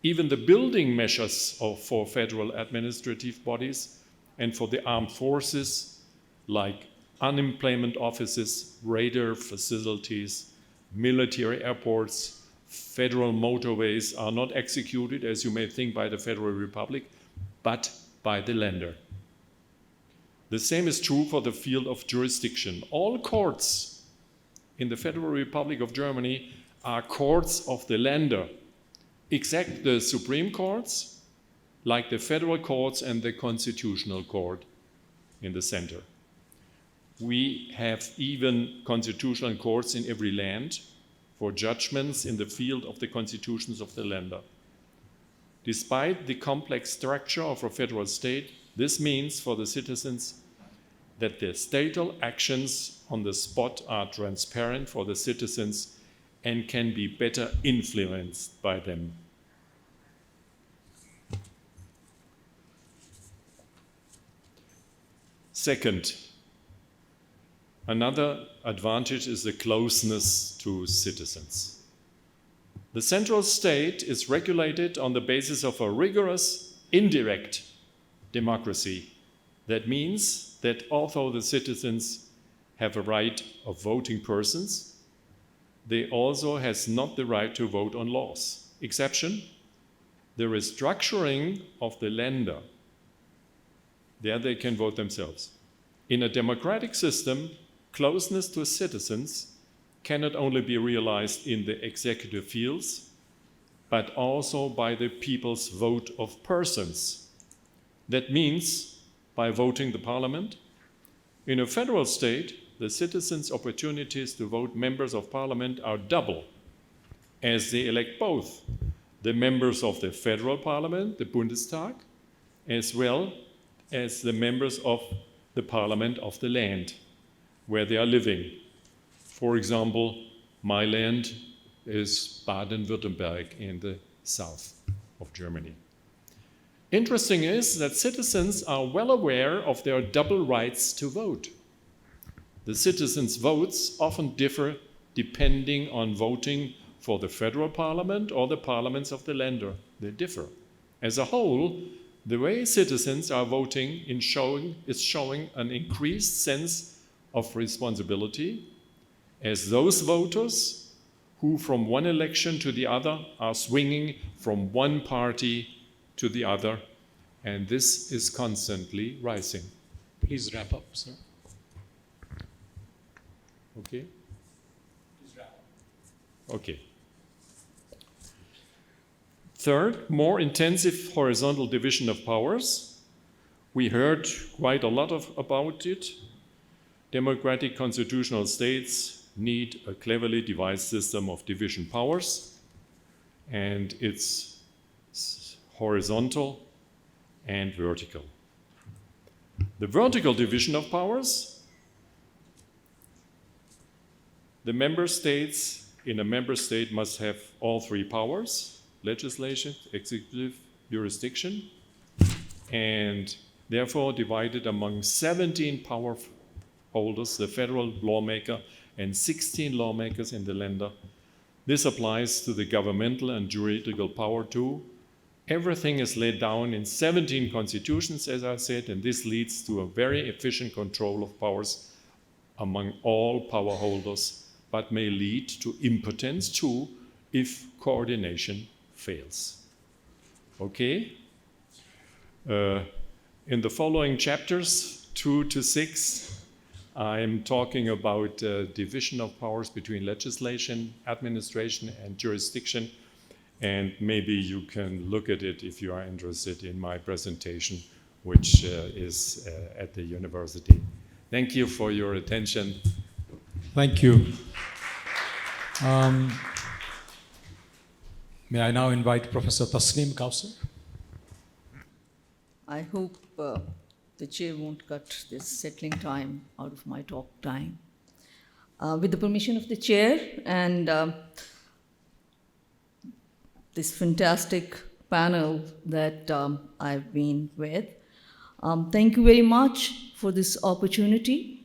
Speaker 4: Even the building measures for federal administrative bodies and for the armed forces, like unemployment offices, radar facilities, military airports, federal motorways, are not executed, as you may think, by the Federal Republic, but by the Länder. The same is true for the field of jurisdiction. All courts in the Federal Republic of Germany are courts of the Länder, except the Supreme Courts, like the federal courts and the Constitutional Court in the center. We have even constitutional courts in every land for judgments in the field of the constitutions of the lender. Despite the complex structure of a federal state, this means for the citizens that the statal actions on the spot are transparent for the citizens and can be better influenced by them. Second, another advantage is the closeness to citizens. The central state is regulated on the basis of a rigorous indirect democracy. That means that although the citizens have a right of voting persons, they also has not the right to vote on laws. Exception, the restructuring of the lender. There they can vote themselves. In a democratic system, closeness to citizens cannot only be realized in the executive fields, but also by the people's vote of persons. That means by voting the parliament. In a federal state, the citizens' opportunities to vote members of parliament are double, as they elect both the members of the federal parliament, the Bundestag, as well as the members of the parliament of the land where they are living. For example, my land is Baden-Württemberg in the south of Germany. Interesting is that citizens are well aware of their double rights to vote. The citizens' votes often differ depending on voting for the federal parliament or the parliaments of the länder. They differ. As a whole, the way citizens are voting is showing an increased sense of responsibility, as those voters who from one election to the other are swinging from one party to the other, and this is constantly rising.
Speaker 1: Please wrap up, sir.
Speaker 4: Okay?
Speaker 1: Please wrap up.
Speaker 4: Okay. Third, more intensive horizontal division of powers. We heard quite a lot about it. Democratic constitutional states need a cleverly devised system of division powers, and it's horizontal and vertical. The vertical division of powers, the member states in a member state must have all three powers: legislation, executive, jurisdiction, and therefore divided among 17 power holders, the federal lawmaker, and 16 lawmakers in the länder. This applies to the governmental and juridical power too. Everything is laid down in 17 constitutions, as I said, and this leads to a very efficient control of powers among all power holders, but may lead to impotence too if coordination fails. Okay? In the following chapters, 2 to 6, I'm talking about division of powers between legislation, administration, and jurisdiction, and maybe you can look at it if you are interested in my presentation, which is at the university. Thank you for your attention.
Speaker 1: Thank you. May I now invite Professor Tasneem Kausar?
Speaker 5: I hope the chair won't cut this settling time out of my talk time. With the permission of the chair and this fantastic panel that I've been with, thank you very much for this opportunity.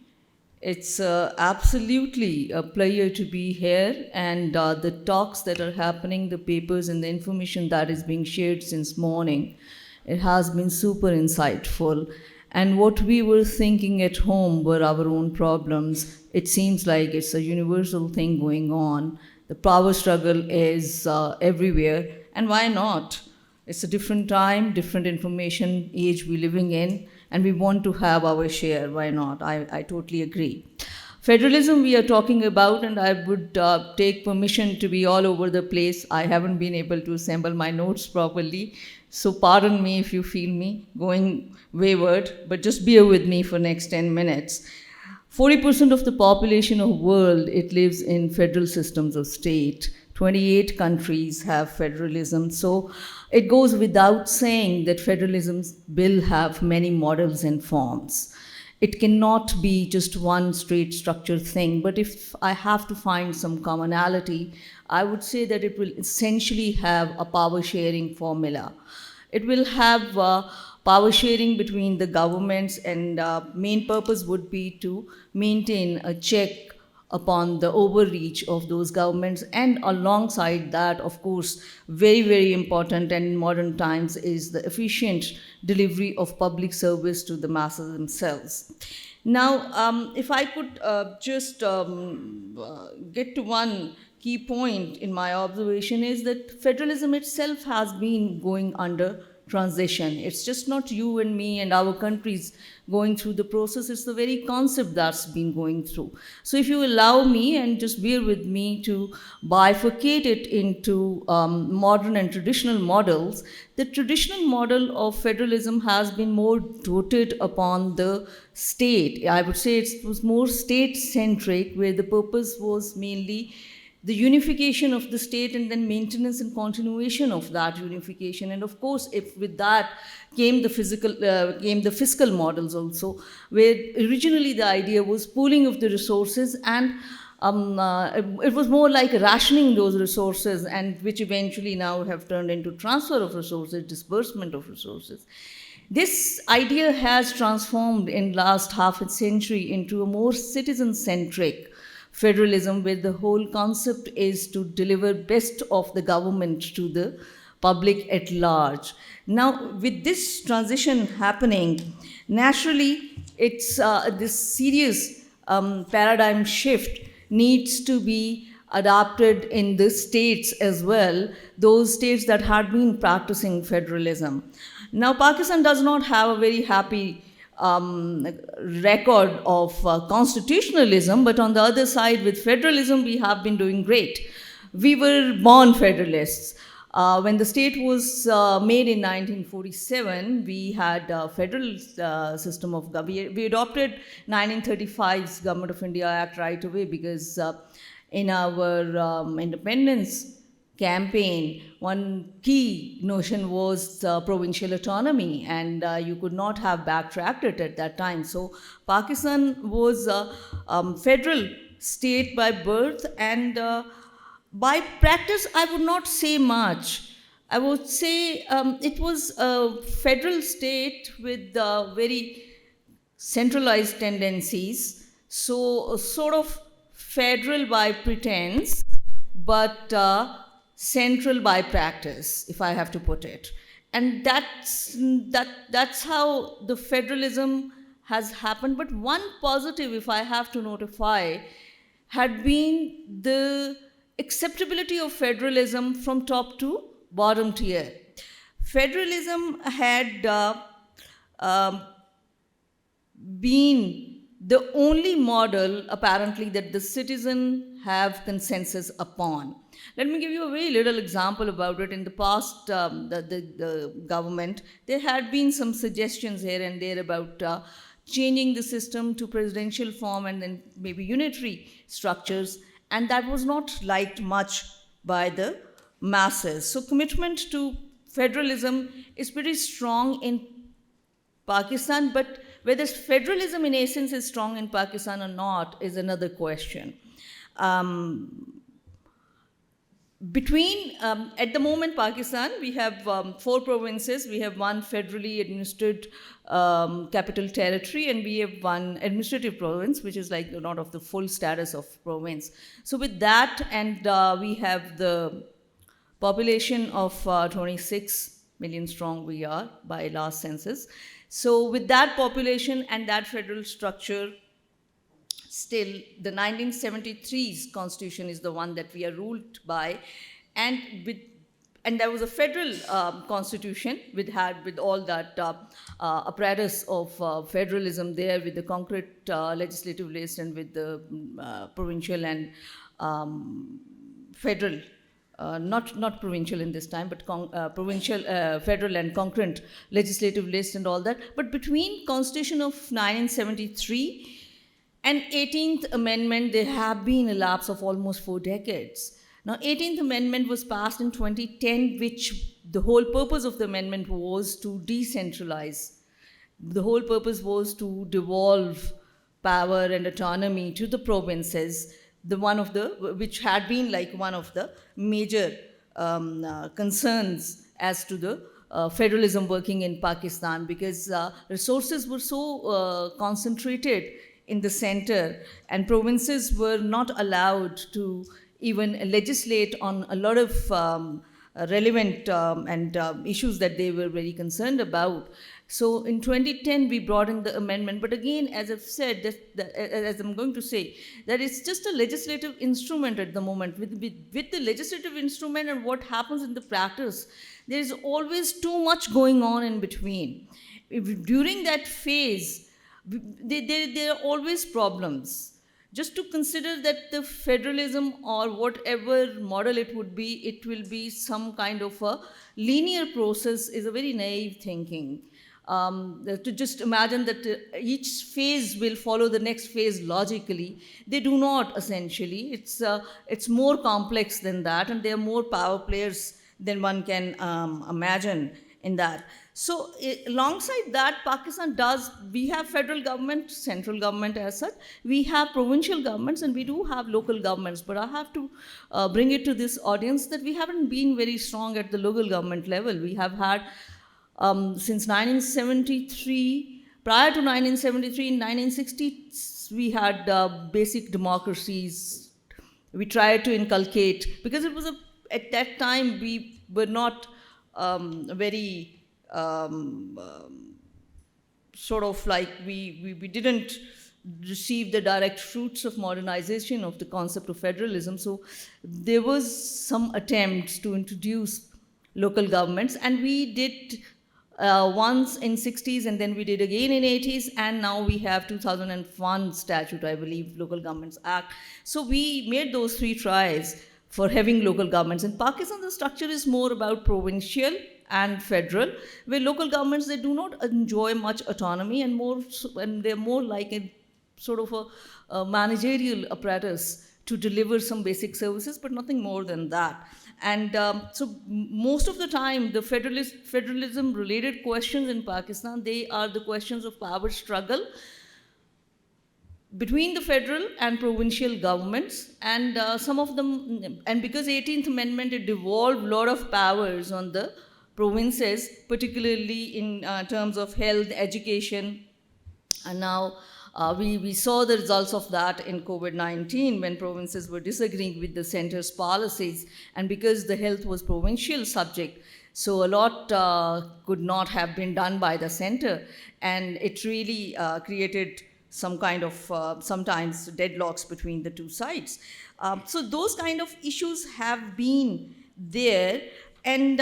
Speaker 5: It's absolutely a pleasure to be here, and the talks that are happening, the papers and the information that is being shared since morning, it has been super insightful. And what we were thinking at home were our own problems. It seems like it's a universal thing going on. The power struggle is everywhere, and why not? It's a different time, different information age we're living in, and we want to have our share. Why not? I totally agree. Federalism we are talking about, and I would take permission to be all over the place. I haven't been able to assemble my notes properly, so pardon me if you feel me going wayward, but just bear with me for next 10 minutes. 40% of the population of the world, it lives in federal systems of state. 28 countries have federalism. So it goes without saying that federalism will have many models and forms. It cannot be just one straight structure thing, but if I have to find some commonality, I would say that it will essentially have a power sharing formula. It will have power sharing between the governments, and main purpose would be to maintain a check upon the overreach of those governments, and alongside that, of course, very, very important and in modern times is the efficient delivery of public service to the masses themselves. Now, if I could just get to one key point in my observation is that federalism itself has been going under transition. It's just not you and me and our countries going through the process, it's the very concept that's been going through. So if you allow me and just bear with me to bifurcate it into modern and traditional models, the traditional model of federalism has been more doted upon the state. I would say it was more state-centric, where the purpose was mainly the unification of the state and then maintenance and continuation of that unification. And of course, if with that came the fiscal models also, where originally the idea was pooling of the resources, and it was more like rationing those resources, and which eventually now have turned into transfer of resources, disbursement of resources. This idea has transformed in last half a century into a more citizen-centric federalism, where the whole concept is to deliver best of the government to the public at large. Now, with this transition happening, naturally, it's this serious paradigm shift needs to be adopted in the states as well, those states that had been practicing federalism. Now, Pakistan does not have a very happy record of constitutionalism, but on the other side, with federalism, we have been doing great. We were born federalists. When the state was made in 1947, we had a federal system of government. We adopted 1935's Government of India Act right away, because in our independence campaign, one key notion was provincial autonomy, and you could not have backtracked it at that time. So Pakistan was a federal state by birth, and by practice, I would not say much. I would say it was a federal state with very centralized tendencies, so sort of federal by pretense, but central by practice, if I have to put it. And that's how the federalism has happened. But one positive, if I have to notify, had been the acceptability of federalism from top to bottom tier. Federalism had been the only model, apparently, that the citizen have consensus upon. Let me give you a very little example about it. In the past, the government, there had been some suggestions here and there about changing the system to presidential form and then maybe unitary structures, and that was not liked much by the masses. So commitment to federalism is pretty strong in Pakistan, but whether federalism in essence is strong in Pakistan or not is another question. At the moment, Pakistan, we have 4 provinces. We have one federally administered capital territory, and we have one administrative province, which is like not of the full status of province. So with that, and we have the population of 26 million strong we are by last census. So with that population and that federal structure, still the 1973's constitution is the one that we are ruled by, and there was a federal constitution with all that apparatus of federalism there, with the concrete legislative list and with the provincial and federal. Not provincial in this time, but provincial, federal and concurrent legislative list and all that. But between Constitution of 1973 And 18th Amendment, there have been a lapse of almost 4 decades. Now, 18th Amendment was passed in 2010, which the whole purpose of the amendment was to decentralize. The whole purpose was to devolve power and autonomy to the provinces, which had been like one of the major concerns as to the federalism working in Pakistan, because resources were so concentrated in the center, and provinces were not allowed to even legislate on a lot of relevant issues that they were very concerned about. So in 2010, we brought in the amendment. But again, as I've said, as I'm going to say, that it's just a legislative instrument at the moment. With the legislative instrument and what happens in the practice, there is always too much going on in between. During that phase, there are always problems. Just to consider that the federalism or whatever model it would be, it will be some kind of a linear process is a very naive thinking. To just imagine that each phase will follow the next phase logically, they do not essentially. It's more complex than that, and there are more power players than one can imagine in that. So alongside that, we have federal government, central government as such, we have provincial governments, and we do have local governments. But I have to bring it to this audience that we haven't been very strong at the local government level. We have had, since 1973, prior to 1973, in 1960s, we had basic democracies. We tried to inculcate, because it was at that time, we were not very sort of like we didn't receive the direct fruits of modernization of the concept of federalism. So there was some attempts to introduce local governments, and we did once in 60s, and then we did again in 80s, and now we have 2001 statute, I believe, Local Governments Act. So we made those 3 tries for having local governments. In Pakistan, the structure is more about provincial and federal, where local governments, they do not enjoy much autonomy, and they're more like a sort of a managerial apparatus to deliver some basic services, but nothing more than that. And so most of the time, the federalism-related questions in Pakistan, they are the questions of power struggle between the federal and provincial governments, and some of them, and because 18th Amendment, it devolved a lot of powers on the provinces, particularly in terms of health, education, and now we saw the results of that in COVID-19 when provinces were disagreeing with the center's policies, and because the health was provincial subject, so a lot could not have been done by the center, and it really created some kind of sometimes deadlocks between the 2 sides. So those kind of issues have been there, and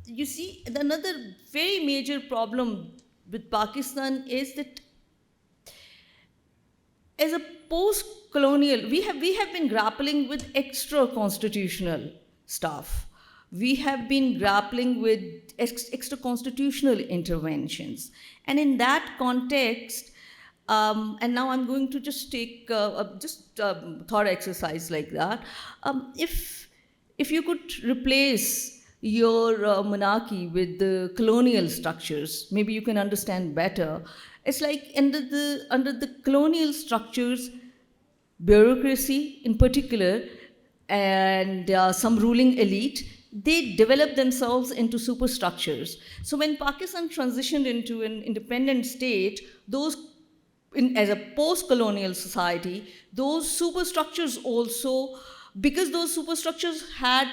Speaker 5: you see, another very major problem with Pakistan is that as a post-colonial, we have been grappling with extra-constitutional stuff. We have been grappling with extra-constitutional interventions. And in that context, and now I'm going to just take a thought exercise like that. If you could replace your monarchy with the colonial structures, maybe you can understand better. It's like under the colonial structures, bureaucracy in particular, and some ruling elite, they develop themselves into superstructures. So when Pakistan transitioned into an independent state, as a post-colonial society, those superstructures also, because those superstructures had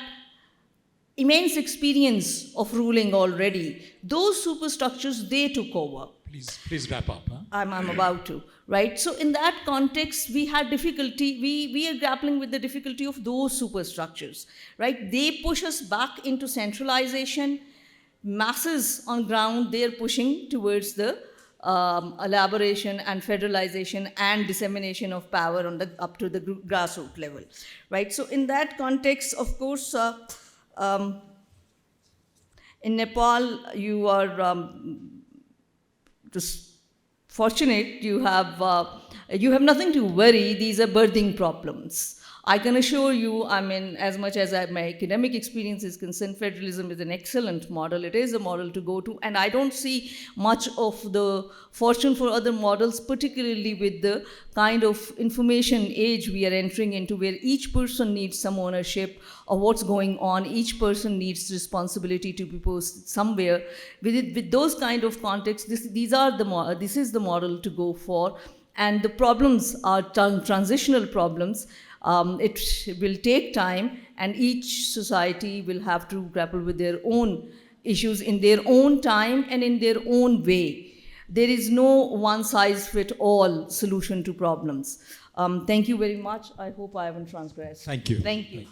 Speaker 5: immense experience of ruling already, those superstructures, they took over.
Speaker 1: Please wrap up. Huh?
Speaker 5: I'm about to, right? So in that context, we had difficulty, we are grappling with the difficulty of those superstructures, right? They push us back into centralization. Masses on ground, they're pushing towards the elaboration and federalization and dissemination of power up to the grassroots level, right? So in that context, of course, in Nepal, you are just fortunate, you have nothing to worry. These are birthing problems. I can assure you, I mean, as much as my academic experience is concerned, federalism is an excellent model. It is a model to go to, and I don't see much of the fortune for other models, particularly with the kind of information age we are entering into, where each person needs some ownership of what's going on. Each person needs responsibility to be posted somewhere. With those kind of contexts, this is the model to go for. And the problems are transitional problems. It will take time, and each society will have to grapple with their own issues in their own time and in their own way. There is no one-size-fits-all solution to problems. Thank you very much. I hope I haven't transgressed.
Speaker 1: Thank you.
Speaker 5: Thank you.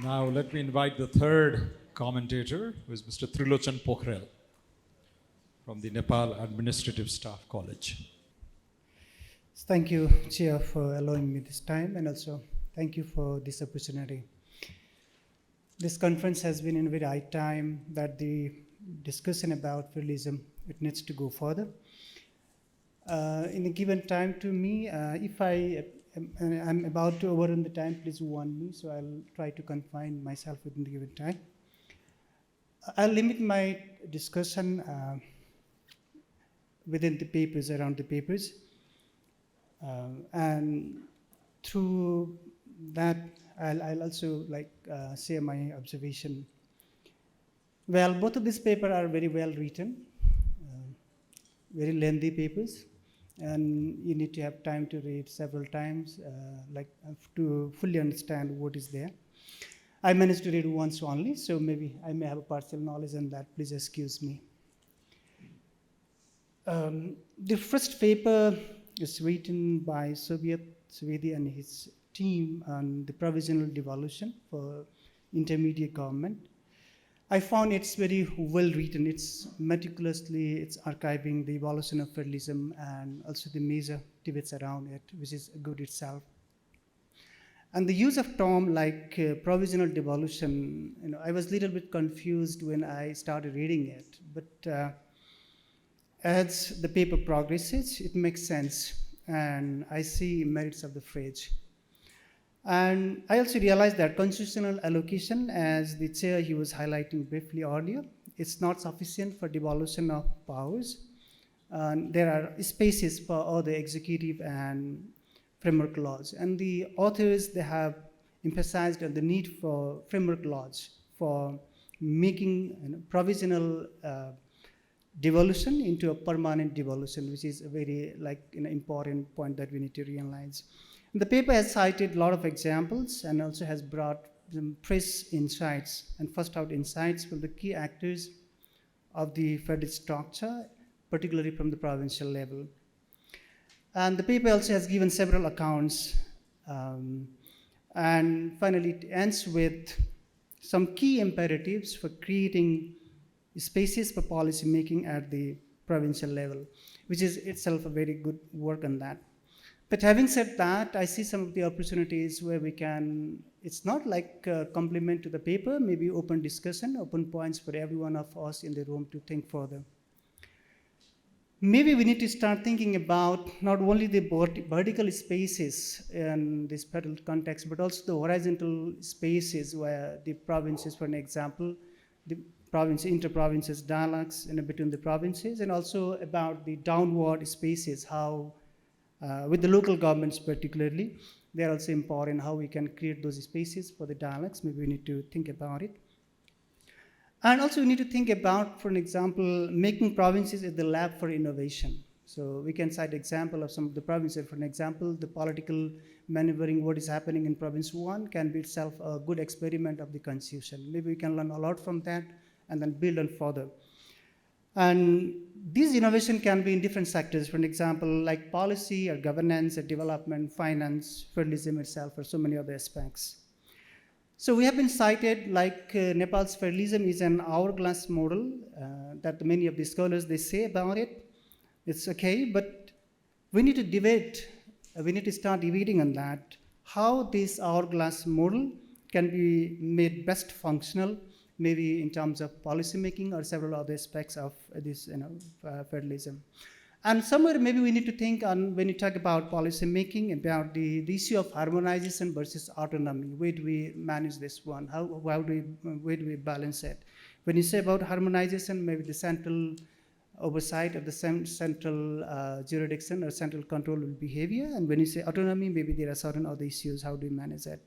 Speaker 1: Now let me invite the third commentator, who is Mr. Trilochan Pokhrel from the Nepal Administrative Staff College.
Speaker 6: Thank you, Chair, for allowing me this time, and also thank you for this opportunity. This conference has been in a very high time that the discussion about federalism, it needs to go further. In a given time to me, if I'm about to overrun the time, please warn me, so I'll try to confine myself within the given time. I'll limit my discussion within the papers, around the papers. And through that, I'll also share my observation. Well, both of these papers are very well written, very lengthy papers, and you need to have time to read several times, to fully understand what is there. I managed to read once only, so maybe I may have a partial knowledge on that. Please excuse me. The first paper is written by Swedi and his team on the provisional devolution for intermediate government. I found it's very well written. It's archiving the evolution of federalism and also the major debates around it, which is good itself. And the use of term like provisional devolution, I was a little bit confused when I started reading it, but as the paper progresses, it makes sense, and I see merits of the phrase. And I also realized that constitutional allocation, as the chair he was highlighting briefly earlier, it's not sufficient for devolution of powers. There are spaces for all the executive and framework laws. And the authors, they have emphasized on the need for framework laws for making provisional devolution into a permanent devolution, which is a very important point that we need to realize. The paper has cited a lot of examples and also has brought some fresh insights and first out insights from the key actors of the federal structure, particularly from the provincial level. And the paper also has given several accounts. And finally, it ends with some key imperatives for creating spaces for policy making at the provincial level, which is itself a very good work on that. But having said that, I see some of the opportunities where we can, it's not like a compliment to the paper, maybe open discussion, open points for every one of us in the room to think further. Maybe we need to start thinking about not only the vertical spaces in this federal context, but also the horizontal spaces where the provinces, for an example, the inter-provinces dialogues between the provinces, and also about the downward spaces, how with the local governments particularly, they're also important, how we can create those spaces for the dialogues. Maybe we need to think about it. And also we need to think about, for an example, making provinces as the lab for innovation. So we can cite example of some of the provinces. For an example, the political maneuvering, what is happening in province 1 can be itself a good experiment of the constitution. Maybe we can learn a lot from that and then build on further. And this innovation can be in different sectors, for an example, like policy or governance or development, finance, federalism itself, or so many other aspects. So we have been cited like Nepal's federalism is an hourglass model that many of the scholars, they say about it. It's okay, but we need to debate, we need to start debating on that, how this hourglass model can be made best functional maybe in terms of policy making or several other aspects of this federalism. And somewhere maybe we need to think on, when you talk about policy making, about the issue of harmonization versus autonomy. Where do we manage this one? Where do we balance it? When you say about harmonization, maybe the central oversight of the central jurisdiction or central control will be heavier. And when you say autonomy, maybe there are certain other issues. How do we manage it?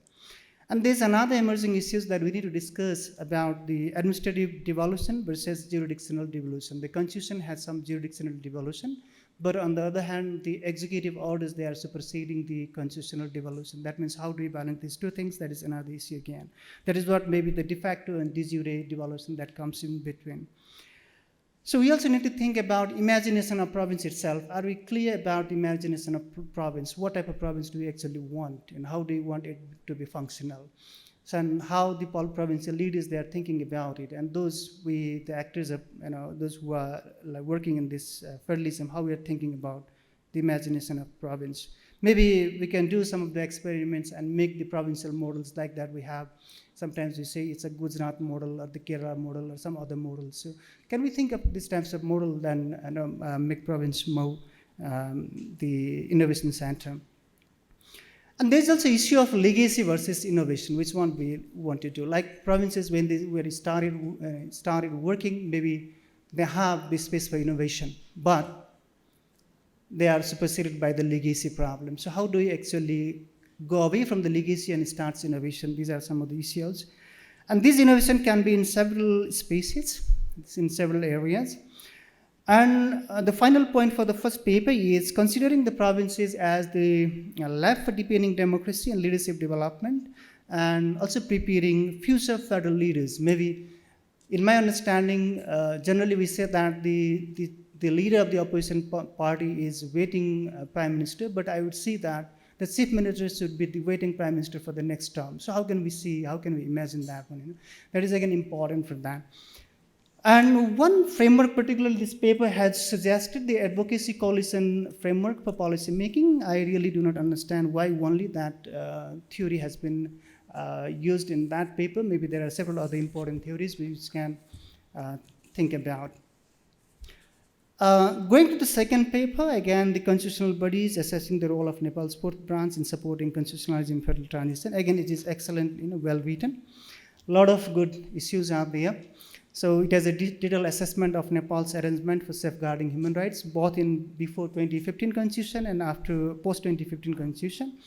Speaker 6: And there's another emerging issues that we need to discuss about the administrative devolution versus jurisdictional devolution. The Constitution has some jurisdictional devolution, but on the other hand, the executive orders, they are superseding the constitutional devolution. That means how do we balance these two things? That is another issue again. That is what maybe the de facto and de jure devolution that comes in between. So we also need to think about imagination of province itself. Are we clear about the imagination of province? What type of province do we actually want, and how do we want it to be functional? So, and how the provincial leaders, they are thinking about it, and those the actors, those who are like working in this federalism, how we are thinking about the imagination of province. Maybe we can do some of the experiments and make the provincial models like that we have. Sometimes we say it's a Gujarat model or the Kerala model or some other model. So can we think of these types of model then make province more the innovation center? And there's also issue of legacy versus innovation, which one we want to do. Like provinces, when they started working, maybe they have this space for innovation, but they are superseded by the legacy problem. So how do we actually go away from the legacy and start innovation? These are some of the issues. And this innovation can be in several spaces, it's in several areas. And the final point for the first paper is considering the provinces as the lab for deepening democracy and leadership development, and also preparing future federal leaders. Maybe, in my understanding, generally we say that the leader of the opposition party is waiting prime minister, but I would see that the chief minister should be the waiting prime minister for the next term. So how can we imagine that one? That is again important for that. And one framework, particularly this paper has suggested the advocacy coalition framework for policy making. I really do not understand why only that theory has been used in that paper. Maybe there are several other important theories which can think about. Going to the second paper, again, the constitutional bodies assessing the role of Nepal's fourth branch in supporting constitutionalizing federal transition. Again, it is excellent, well written. A lot of good issues are there. So it has a detailed assessment of Nepal's arrangement for safeguarding human rights, both in before 2015 constitution and after post-2015 constitution.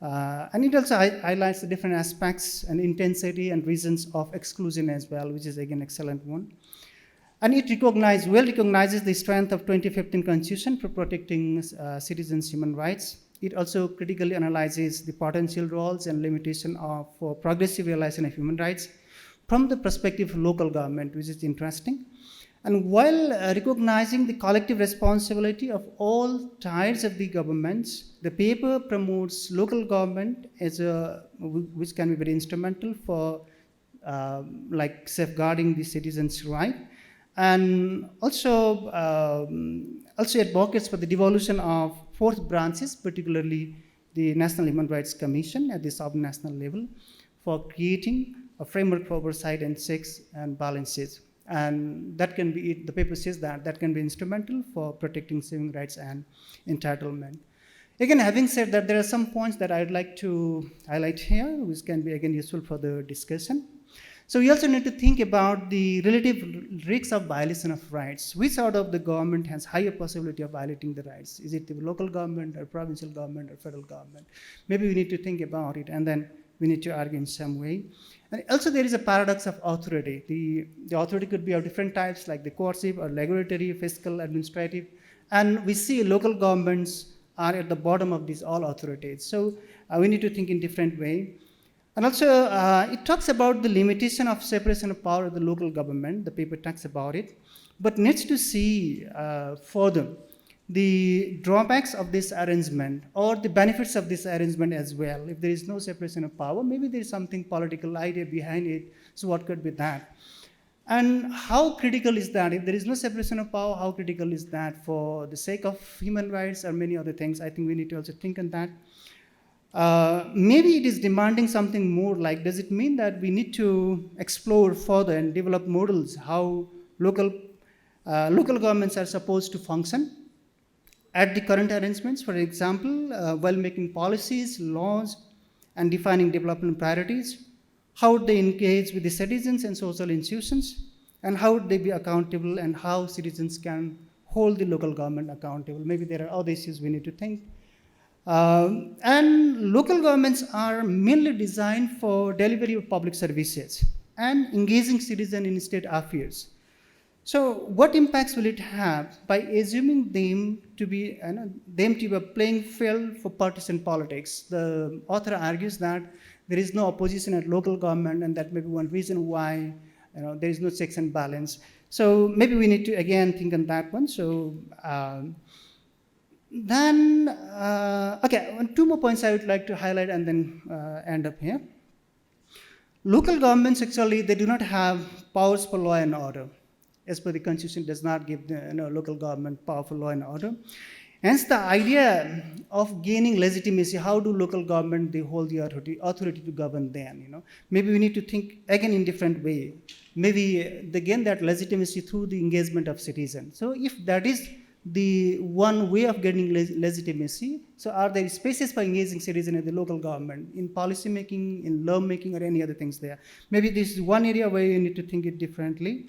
Speaker 6: And it also highlights the different aspects and intensity and reasons of exclusion as well, which is again excellent one. And it recognizes the strength of 2015 constitution for protecting citizens' human rights. It also critically analyzes the potential roles and limitation for progressive realization of human rights from the perspective of local government, which is interesting. And while recognizing the collective responsibility of all tiers of the governments, the paper promotes local government as which can be very instrumental for like safeguarding the citizens' right, and also advocates for the devolution of fourth branches, particularly the National Human Rights Commission at the sub-national level, for creating a framework for oversight and checks and balances. And that can be, the paper says that can be instrumental for protecting civil rights and entitlement. Again, having said that, there are some points that I'd like to highlight here, which can be again useful for the discussion. So we also need to think about the relative risks of violation of rights. Which sort of the government has higher possibility of violating the rights? Is it the local government or provincial government or federal government? Maybe we need to think about it, and then we need to argue in some way. And also there is a paradox of authority. The authority could be of different types, like the coercive or regulatory, fiscal, administrative. And we see local governments are at the bottom of these all authorities. So we need to think in different way. And also it talks about the limitation of separation of power of the local government. The paper talks about it, but needs to see further the drawbacks of this arrangement or the benefits of this arrangement as well. If there is no separation of power, maybe there is something political idea behind it. So what could be that? And how critical is that? If there is no separation of power, how critical is that for the sake of human rights or many other things? I think we need to also think on that. Maybe it is demanding something more, like does it mean that we need to explore further and develop models how local governments are supposed to function at the current arrangements, for example, while making policies, laws, and defining development priorities? How would they engage with the citizens and social institutions? And how would they be accountable, and how citizens can hold the local government accountable? Maybe there are other issues we need to think. And local governments are mainly designed for delivery of public services and engaging citizens in state affairs. So what impacts will it have by assuming them to be a playing field for partisan politics? The author argues that there is no opposition at local government, and that may be one reason why there is no checks and balance. So maybe we need to again think on that one. So okay, two more points I would like to highlight and then end up here. Local governments actually, they do not have powers for law and order. As per the Constitution, does not give the local government power for law and order. Hence, the idea of gaining legitimacy, how do local government, they hold the authority to govern then, Maybe we need to think again in different way. Maybe they gain that legitimacy through the engagement of citizens. So if that is the one way of getting legitimacy, so are there spaces for engaging citizens in the local government, in policy making, in law making, or any other things there? Maybe this is one area where you need to think it differently.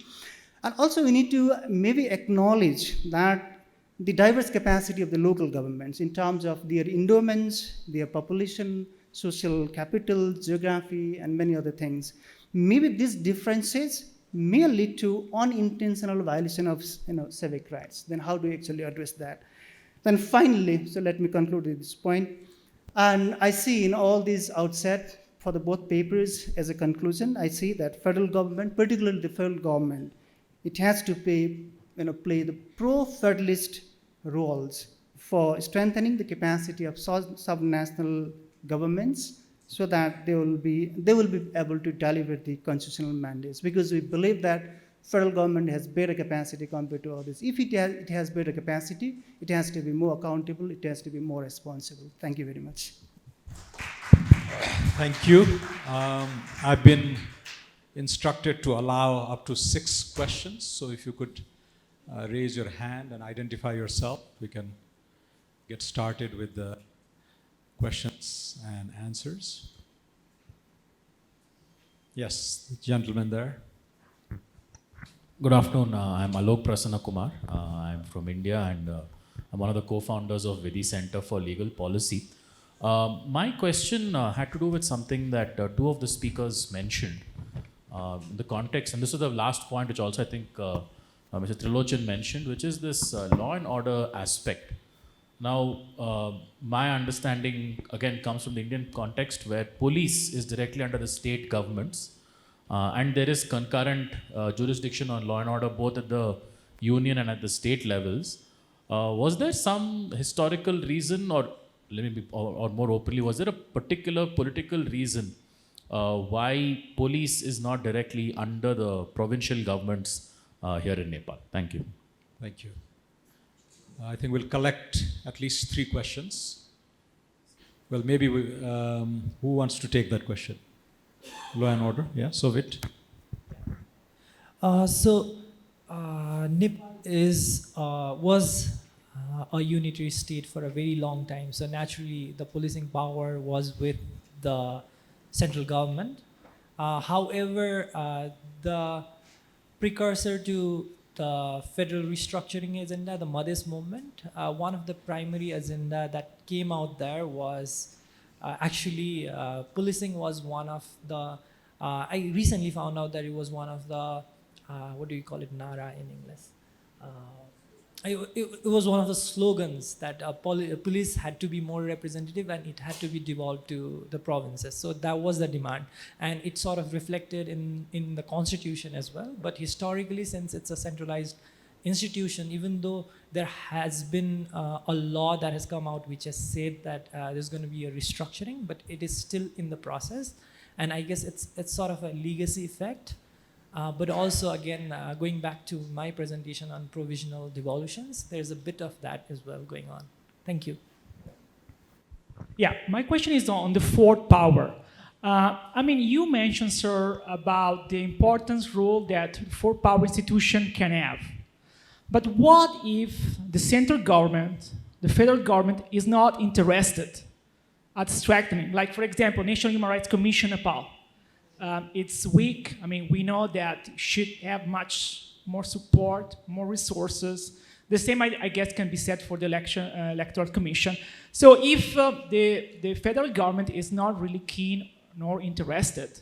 Speaker 6: And also we need to maybe acknowledge that the diverse capacity of the local governments in terms of their endowments, their population, social capital, geography, and many other things. Maybe these differences may lead to unintentional violation of civic rights. Then how do we actually address that? Then finally, so let me conclude with this point. And I see in all these outset for the both papers as a conclusion, I see that federal government, particularly the federal government, it has to play the pro-federalist roles for strengthening the capacity of subnational governments, so that they will be able to deliver the constitutional mandates. Because we believe that federal government has better capacity compared to others. If it has better capacity, it has to be more accountable, it has to be more responsible. Thank you very much.
Speaker 1: Thank you. I've been instructed to allow up to 6 questions. So if you could raise your hand and identify yourself, we can get started with the questions and answers. Yes, the gentleman there.
Speaker 7: Good afternoon. I'm Alok Prasanna Kumar. I'm from India, and I'm one of the co-founders of Vidhi Center for Legal Policy. My question had to do with something that 2 of the speakers mentioned. The context, and this is the last point, which also I think Mr. Trilochan mentioned, which is this law and order aspect. Now, my understanding again comes from the Indian context, where police is directly under the state governments, and there is concurrent jurisdiction on law and order both at the union and at the state levels. Was there some historical reason, or or more openly, was there a particular political reason why police is not directly under the provincial governments here in Nepal? Thank you.
Speaker 1: Thank you. I think we'll collect at least 3 questions. Well, maybe who wants to take that question? Law and order, yeah, Sovit.
Speaker 2: Nepal was a unitary state for a very long time. So naturally, the policing power was with the central government. However, the precursor to the federal restructuring agenda, the Madhes movement, one of the primary agenda that came out there was actually policing was one of the, I recently found out that it was one of the, what do you call it, Nara in English? It was one of the slogans that police had to be more representative, and it had to be devolved to the provinces. So that was the demand, and it sort of reflected in the constitution as well. But historically, since it's a centralized institution, even though there has been a law that has come out which has said that there's going to be a restructuring, but it is still in the process, and I guess it's sort of a legacy effect. But also, again, going back to my presentation on provisional devolutions, there's a bit of that as well going on. Thank you.
Speaker 8: Yeah, my question is on the fourth power. I mean, you mentioned, sir, about the importance role that fourth power institution can have. But what if the central government, the federal government, is not interested at strengthening? Like, for example, National Human Rights Commission, Nepal. It's weak. I mean, we know that it should have much more support, more resources. The same, I guess, can be said for the Electoral Commission. So if the federal government is not really keen nor interested,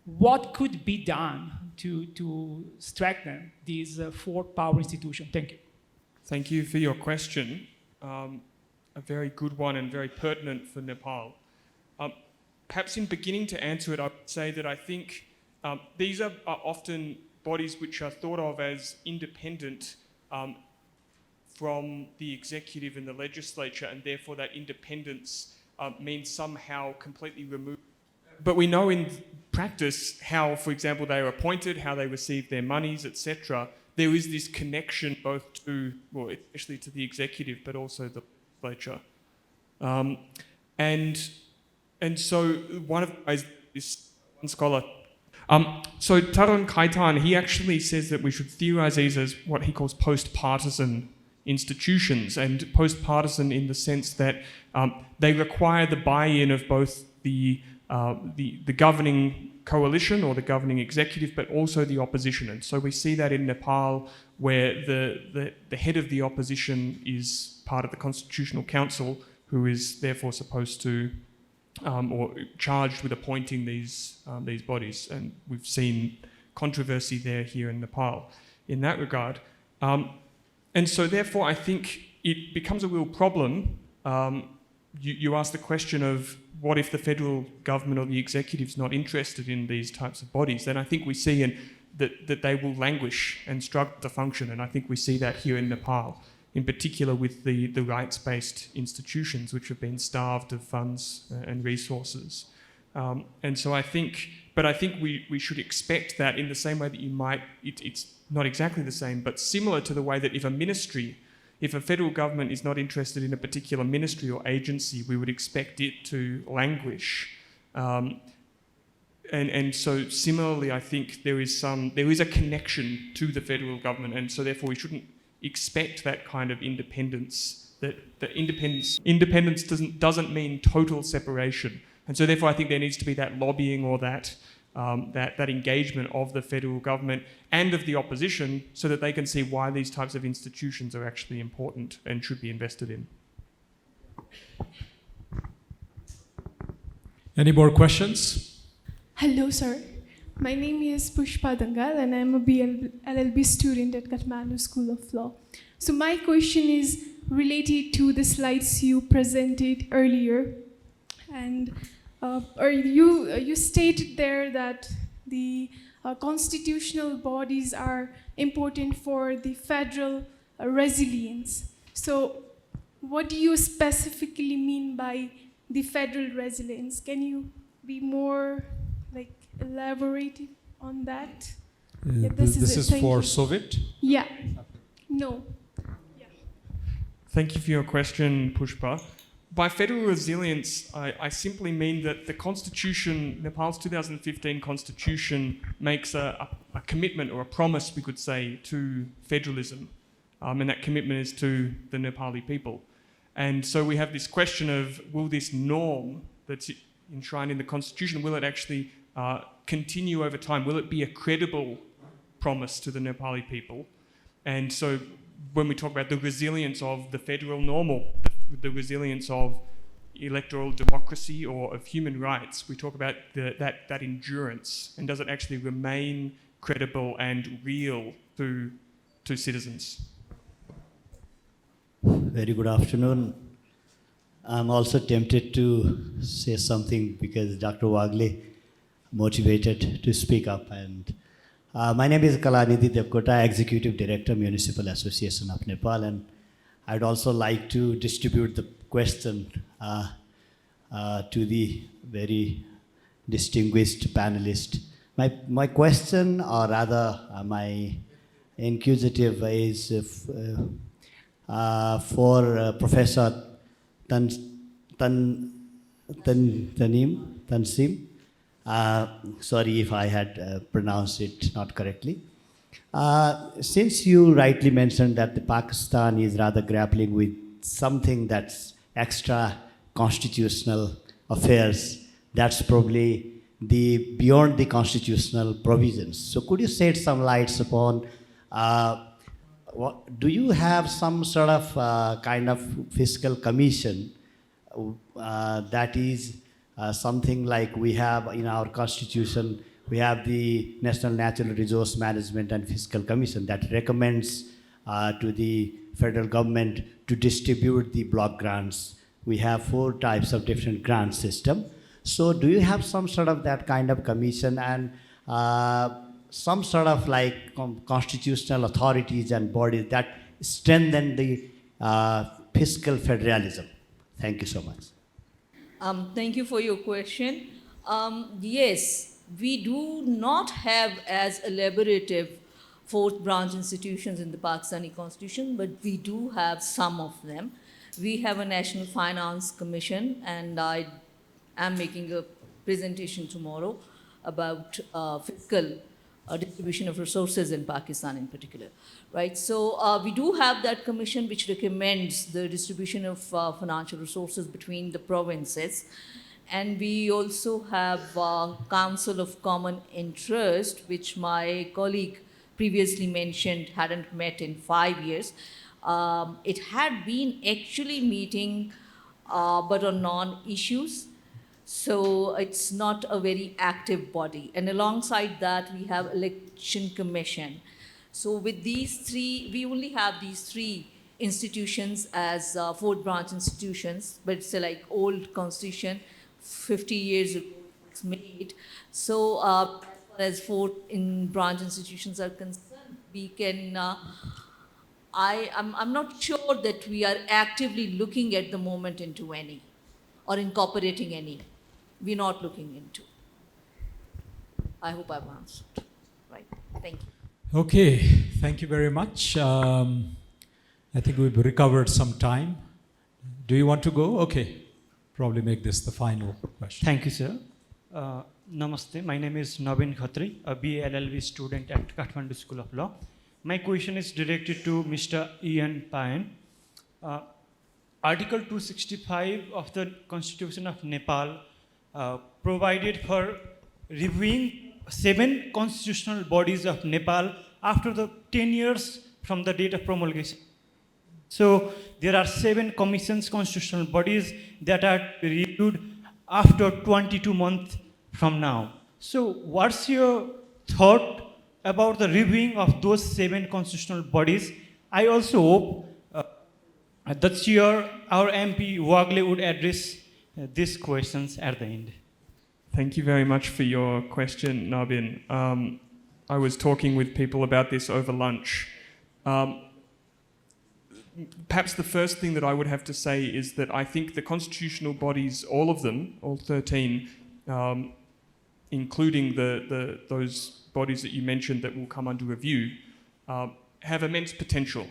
Speaker 8: what could be done to strengthen these fourth power institution? Thank you.
Speaker 3: Thank you for your question. A very good one and very pertinent for Nepal. Perhaps in beginning to answer it, I would say that I think these are often bodies which are thought of as independent from the executive and the legislature, and therefore that independence means somehow completely removed. But we know in practice how, for example, they are appointed, how they receive their monies, etc. There is this connection both to, well, especially to the executive, but also the legislature. And so one of the ways is one scholar. So Tarun Kaitan, he actually says that we should theorize these as what he calls post-partisan institutions, and post-partisan in the sense that they require the buy-in of both the governing coalition or the governing executive, but also the opposition. And so we see that in Nepal, where the head of the opposition is part of the Constitutional Council, who is therefore supposed to or charged with appointing these bodies. And we've seen controversy there here in Nepal in that regard. And so therefore I think it becomes a real problem. You asked the question of what if the federal government or the executive's not interested in these types of bodies? Then I think we see that they will languish and struggle to function. And I think we see that here in Nepal, in particular with the rights-based institutions which have been starved of funds and resources. And so I think we should expect that in the same way that you might, it's not exactly the same, but similar to the way that if a federal government is not interested in a particular ministry or agency, we would expect it to languish. And so similarly, I think there is a connection to the federal government, and so therefore we shouldn't expect that kind of independence. That independence doesn't mean total separation, and so therefore I think there needs to be that lobbying or that engagement of the federal government and of the opposition, so that they can see why these types of institutions are actually important and should be invested in.
Speaker 1: Any more questions?
Speaker 9: Hello, sir. My name is Pushpa Dangal, and I'm a LLB student at Kathmandu School of Law. So my question is related to the slides you presented earlier, and you stated there that the constitutional bodies are important for the federal resilience. So what do you specifically mean by the federal resilience? Can you be more elaborative on that? Yeah,
Speaker 1: this is for Soviet?
Speaker 9: Yeah. No. Yeah.
Speaker 3: Thank you for your question, Pushpa. By federal resilience, I simply mean that the Constitution, Nepal's 2015 Constitution, makes a commitment or a promise, we could say, to federalism. And that commitment is to the Nepali people. And so we have this question of, will this norm that's enshrined in the Constitution, will it actually continue over time? Will it be a credible promise to the Nepali people? And so when we talk about the resilience of the federal norm or the resilience of electoral democracy or of human rights, we talk about that endurance, and does it actually remain credible and real to citizens?
Speaker 10: Very good afternoon. I'm also tempted to say something because Dr. Wagle motivated to speak up. And my name is Kalanidhi Devkota, Executive Director, Municipal Association of Nepal, and I'd also like to distribute the question to the very distinguished panelist. My question, or rather my inquisitive, is for Professor Tanseem. Sorry if I had pronounced it not correctly. Since you rightly mentioned that the Pakistan is rather grappling with something that's extra constitutional affairs, that's probably the beyond the constitutional provisions. So could you shed some lights upon do you have some sort of kind of fiscal commission that is something like we have in our constitution? We have the National Natural Resource Management and Fiscal Commission that recommends to the federal government to distribute the block grants. We have 4 types of different grant system. So do you have some sort of that kind of commission and some sort of like constitutional authorities and bodies that strengthen the fiscal federalism? Thank you so much.
Speaker 5: Thank you for your question. Yes, we do not have as elaborative 4th branch institutions in the Pakistani constitution, but we do have some of them. We have a National Finance Commission, and I am making a presentation tomorrow about fiscal distribution of resources in Pakistan in particular, right? So we do have that commission which recommends the distribution of financial resources between the provinces. And we also have Council of Common Interest, which my colleague previously mentioned hadn't met in 5 years. It had been actually meeting, but on non-issues. So it's not a very active body. And alongside that, we have Election Commission. So with these 3, we only have these 3 institutions as 4th branch institutions, but it's like old constitution, 50 years ago it's made. So as far as 4th branch institutions are concerned, we can, I'm not sure that we are actively looking at the moment into any or incorporating any. We're not looking into. I hope I've answered. Right. Thank you.
Speaker 1: Okay, thank you very much. I think we've recovered some time. Do you want to go? Okay, probably make this the final question.
Speaker 11: Thank you, sir. Namaste. My name is Navin Khatri, a BA LLB student at Kathmandu School of Law. My question is directed to Mr. Ian Payan. Article 265 of the Constitution of Nepal provided for reviewing 7 constitutional bodies of Nepal after the 10 years from the date of promulgation. So there are 7 commissions, constitutional bodies that are reviewed after 22 months from now. So what's your thought about the reviewing of those 7 constitutional bodies? I also hope that our MP Wagle would address these questions at the end.
Speaker 3: Thank you very much for your question, Nabin. I was talking with people about this over lunch. Perhaps the first thing that I would have to say is that I think the constitutional bodies, all of them, all 13, including those bodies that you mentioned that will come under review, have immense potential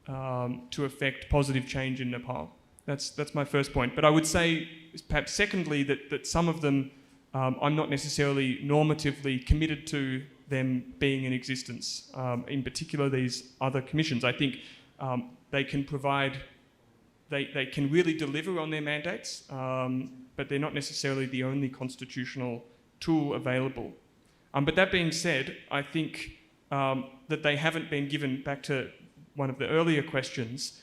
Speaker 3: to affect positive change in Nepal. That's my first point. But I would say, perhaps secondly, that some of them, I'm not necessarily normatively committed to them being in existence. In particular, these other commissions. I think they can provide, they can really deliver on their mandates, but they're not necessarily the only constitutional tool available. But that being said, I think that they haven't been given, back to one of the earlier questions,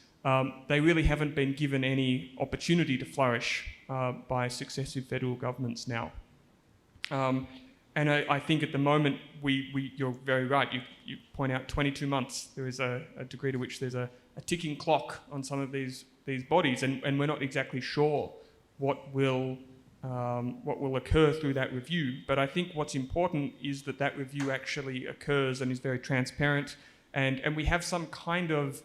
Speaker 3: they really haven't been given any opportunity to flourish by successive federal governments now. And I think at the moment, you're very right, you point out 22 months. There is a degree to which there's a ticking clock on some of these bodies, and we're not exactly sure what will occur through that review. But I think what's important is that review actually occurs and is very transparent, and we have some kind of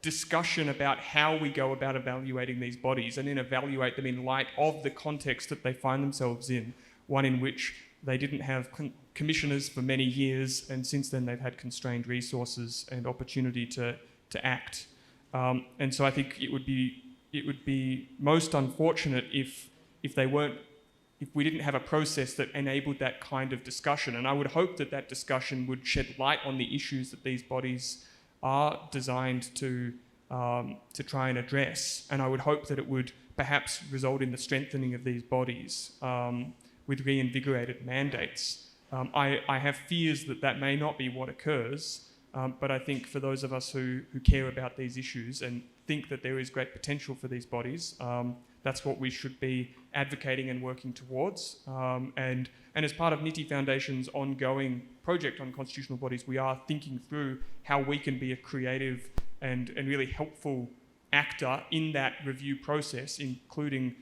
Speaker 3: discussion about how we go about evaluating these bodies, and then evaluate them in light of the context that they find themselves in, one in which they didn't have commissioners for many years, and since then they've had constrained resources and opportunity to act. And so I think it would be it would be most unfortunate if we didn't have a process that enabled that kind of discussion. And I would hope that that discussion would shed light on the issues that these bodies are designed to try and address. And I would hope that it would perhaps result in the strengthening of these bodies with reinvigorated mandates. I have fears that that may not be what occurs, but I think for those of us who care about these issues and think that there is great potential for these bodies, that's what we should be advocating and working towards. And as part of NITI Foundation's ongoing project on constitutional bodies, we are thinking through how we can be a creative and really helpful actor in that review process, including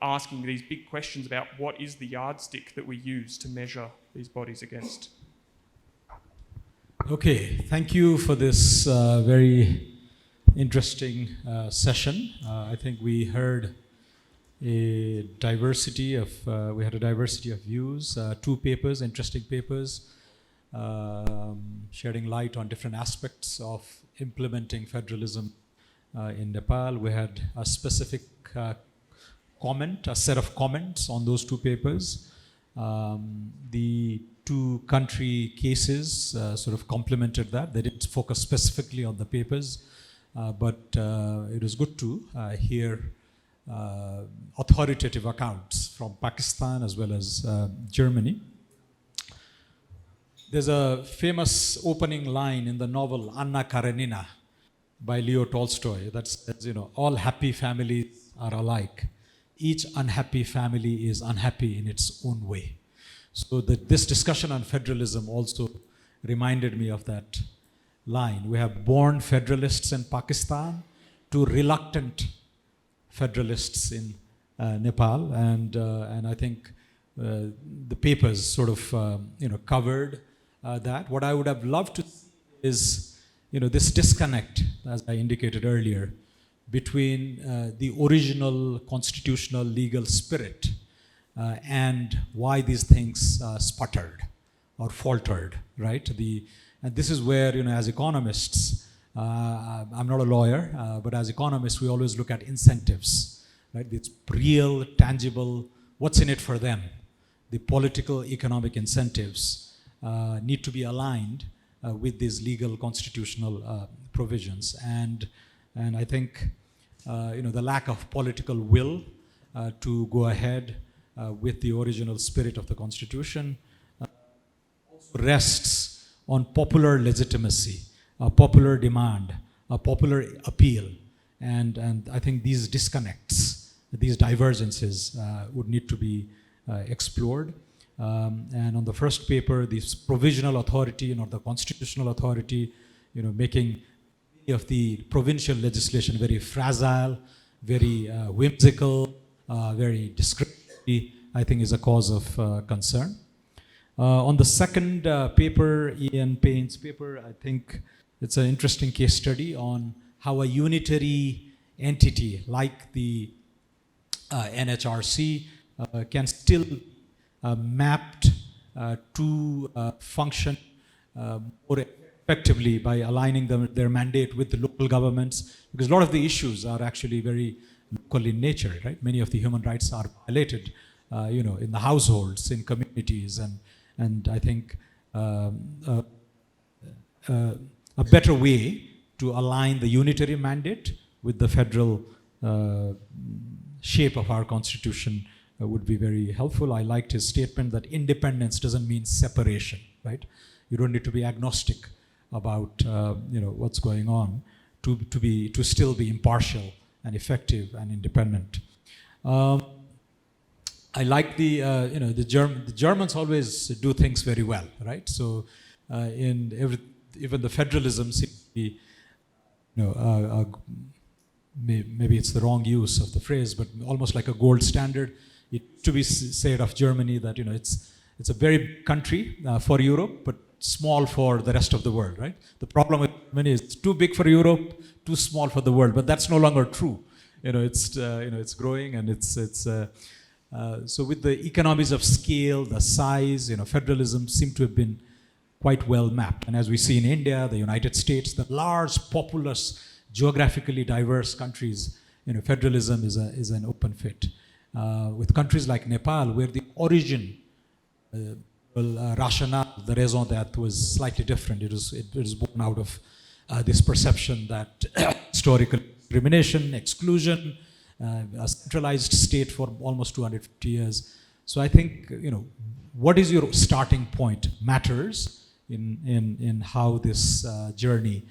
Speaker 3: asking these big questions about what is the yardstick that we use to measure these bodies against.
Speaker 1: Okay, thank you for this very interesting session. I think we heard a diversity of views, two papers, interesting papers, shedding light on different aspects of implementing federalism in Nepal. We had a specific a set of comments on those two papers. The two country cases sort of complemented that. They didn't focus specifically on the papers, but it was good to hear authoritative accounts from Pakistan as well as Germany. There's a famous opening line in the novel Anna Karenina by Leo Tolstoy that says, all happy families are alike. Each unhappy family is unhappy in its own way. So this discussion on federalism also reminded me of that line. We have born federalists in Pakistan to reluctant federalists in Nepal, and I think the papers sort of covered that. What I would have loved to see is this disconnect, as I indicated earlier, between the original constitutional legal spirit and why these things sputtered or faltered, right? And this is where, as economists, I'm not a lawyer, but as economists, we always look at incentives, right? It's real, tangible, what's in it for them. The political, economic incentives need to be aligned with these legal constitutional provisions. And I think, the lack of political will to go ahead with the original spirit of the Constitution rests on popular legitimacy, a popular demand, a popular appeal. And I think these disconnects, these divergences would need to be explored. And on the first paper, this provisional authority, the constitutional authority, making of the provincial legislation very fragile, very whimsical, very discretionary, I think is a cause of concern. On the second paper, Ian Payne's paper, I think it's an interesting case study on how a unitary entity like the NHRC can still mapped to function more effectively by aligning their mandate with the local governments, because a lot of the issues are actually very local in nature, right? Many of the human rights are violated, in the households, in communities, and I think a better way to align the unitary mandate with the federal shape of our constitution would be very helpful. I liked his statement that independence doesn't mean separation, right? You don't need to be agnostic about what's going on to still be impartial and effective and independent. I like the Germans always do things very well, right? So even the federalism seems to be, maybe it's the wrong use of the phrase, but almost like a gold standard. It to be said of Germany that it's a very big country for Europe, but small for the rest of the world, right? The problem with Germany is it's too big for Europe, too small for the world, but that's no longer true. It's growing, and it's so with the economies of scale, the size, federalism seemed to have been quite well mapped. And as we see in India, the United States, the large, populous, geographically diverse countries, federalism is an open fit. With countries like Nepal, where the origin, rationale, the raison d'etre was slightly different. It was born out of this perception that historical discrimination, exclusion, a centralized state for almost 250 years. So I think, what is your starting point matters in how this journey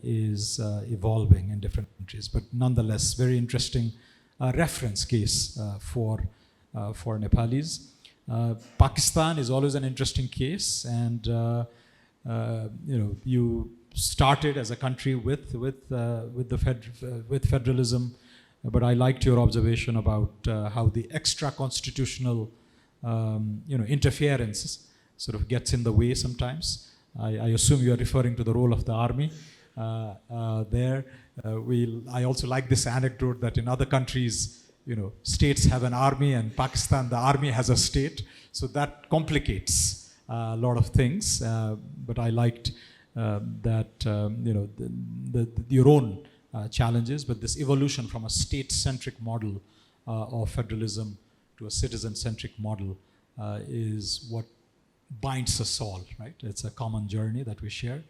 Speaker 1: is evolving in different countries. But nonetheless, very interesting reference case for Nepalis. Pakistan is always an interesting case, and you started as a country with federalism, but I liked your observation about how the extra constitutional interference sort of gets in the way sometimes. I assume you are referring to the role of the army there. I also like this anecdote that in other countries, states have an army, and Pakistan, the army has a state. So that complicates a lot of things. But I liked that, your own challenges, but this evolution from a state-centric model of federalism to a citizen-centric model is what binds us all, right? It's a common journey that we share.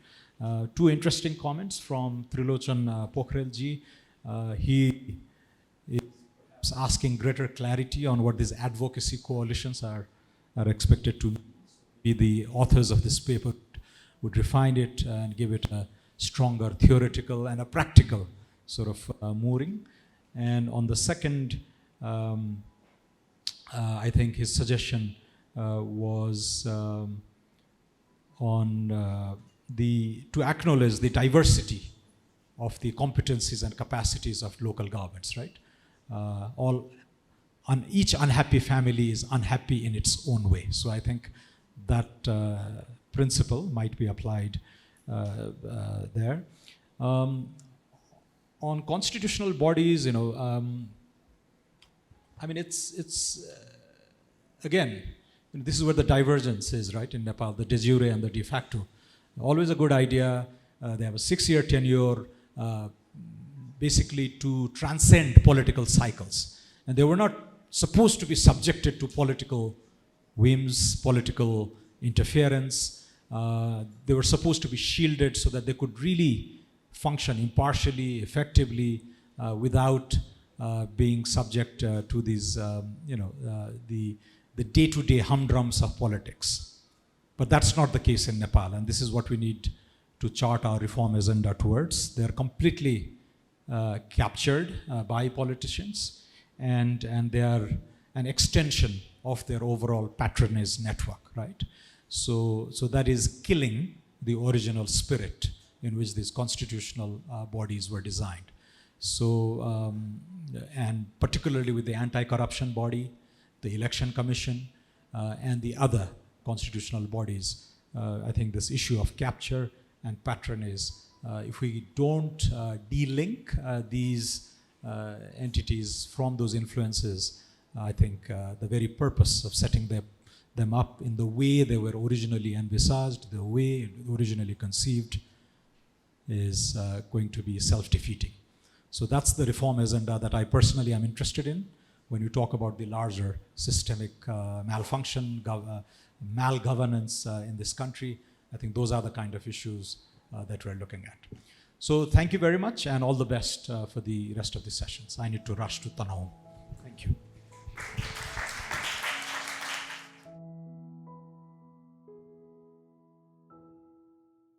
Speaker 1: Two interesting comments from Trilochan Pokhrelji. He is asking greater clarity on what these advocacy coalitions are expected to be. The authors of this paper would refine it and give it a stronger theoretical and a practical sort of mooring. And on the second, I think his suggestion was on to acknowledge the diversity of the competencies and capacities of local governments, right? Each unhappy family is unhappy in its own way. So I think that principle might be applied there. On constitutional bodies, it's again, this is where the divergence is, right, in Nepal, the de jure and the de facto. Always a good idea. They have a 6-year tenure, basically to transcend political cycles. And they were not supposed to be subjected to political whims, political interference. They were supposed to be shielded so that they could really function impartially, effectively, without being subject to these, the day-to-day humdrums of politics. But that's not the case in Nepal, and this is what we need to chart our reform agenda towards. They're completely captured by politicians, and they are an extension of their overall patronage network, right? So that is killing the original spirit in which these constitutional bodies were designed. So, and particularly with the anti-corruption body, the election commission, and the other constitutional bodies, I think this issue of capture and patronage, if we don't de-link these entities from those influences, I think the very purpose of setting them up in the way they were originally envisaged, the way originally conceived, is going to be self-defeating. So that's the reform agenda that I personally am interested in when you talk about the larger systemic malfunction, malgovernance in this country. I think those are the kind of issues that we're looking at. So thank you very much, and all the best for the rest of the sessions. I need to rush to Tamang. Thank you.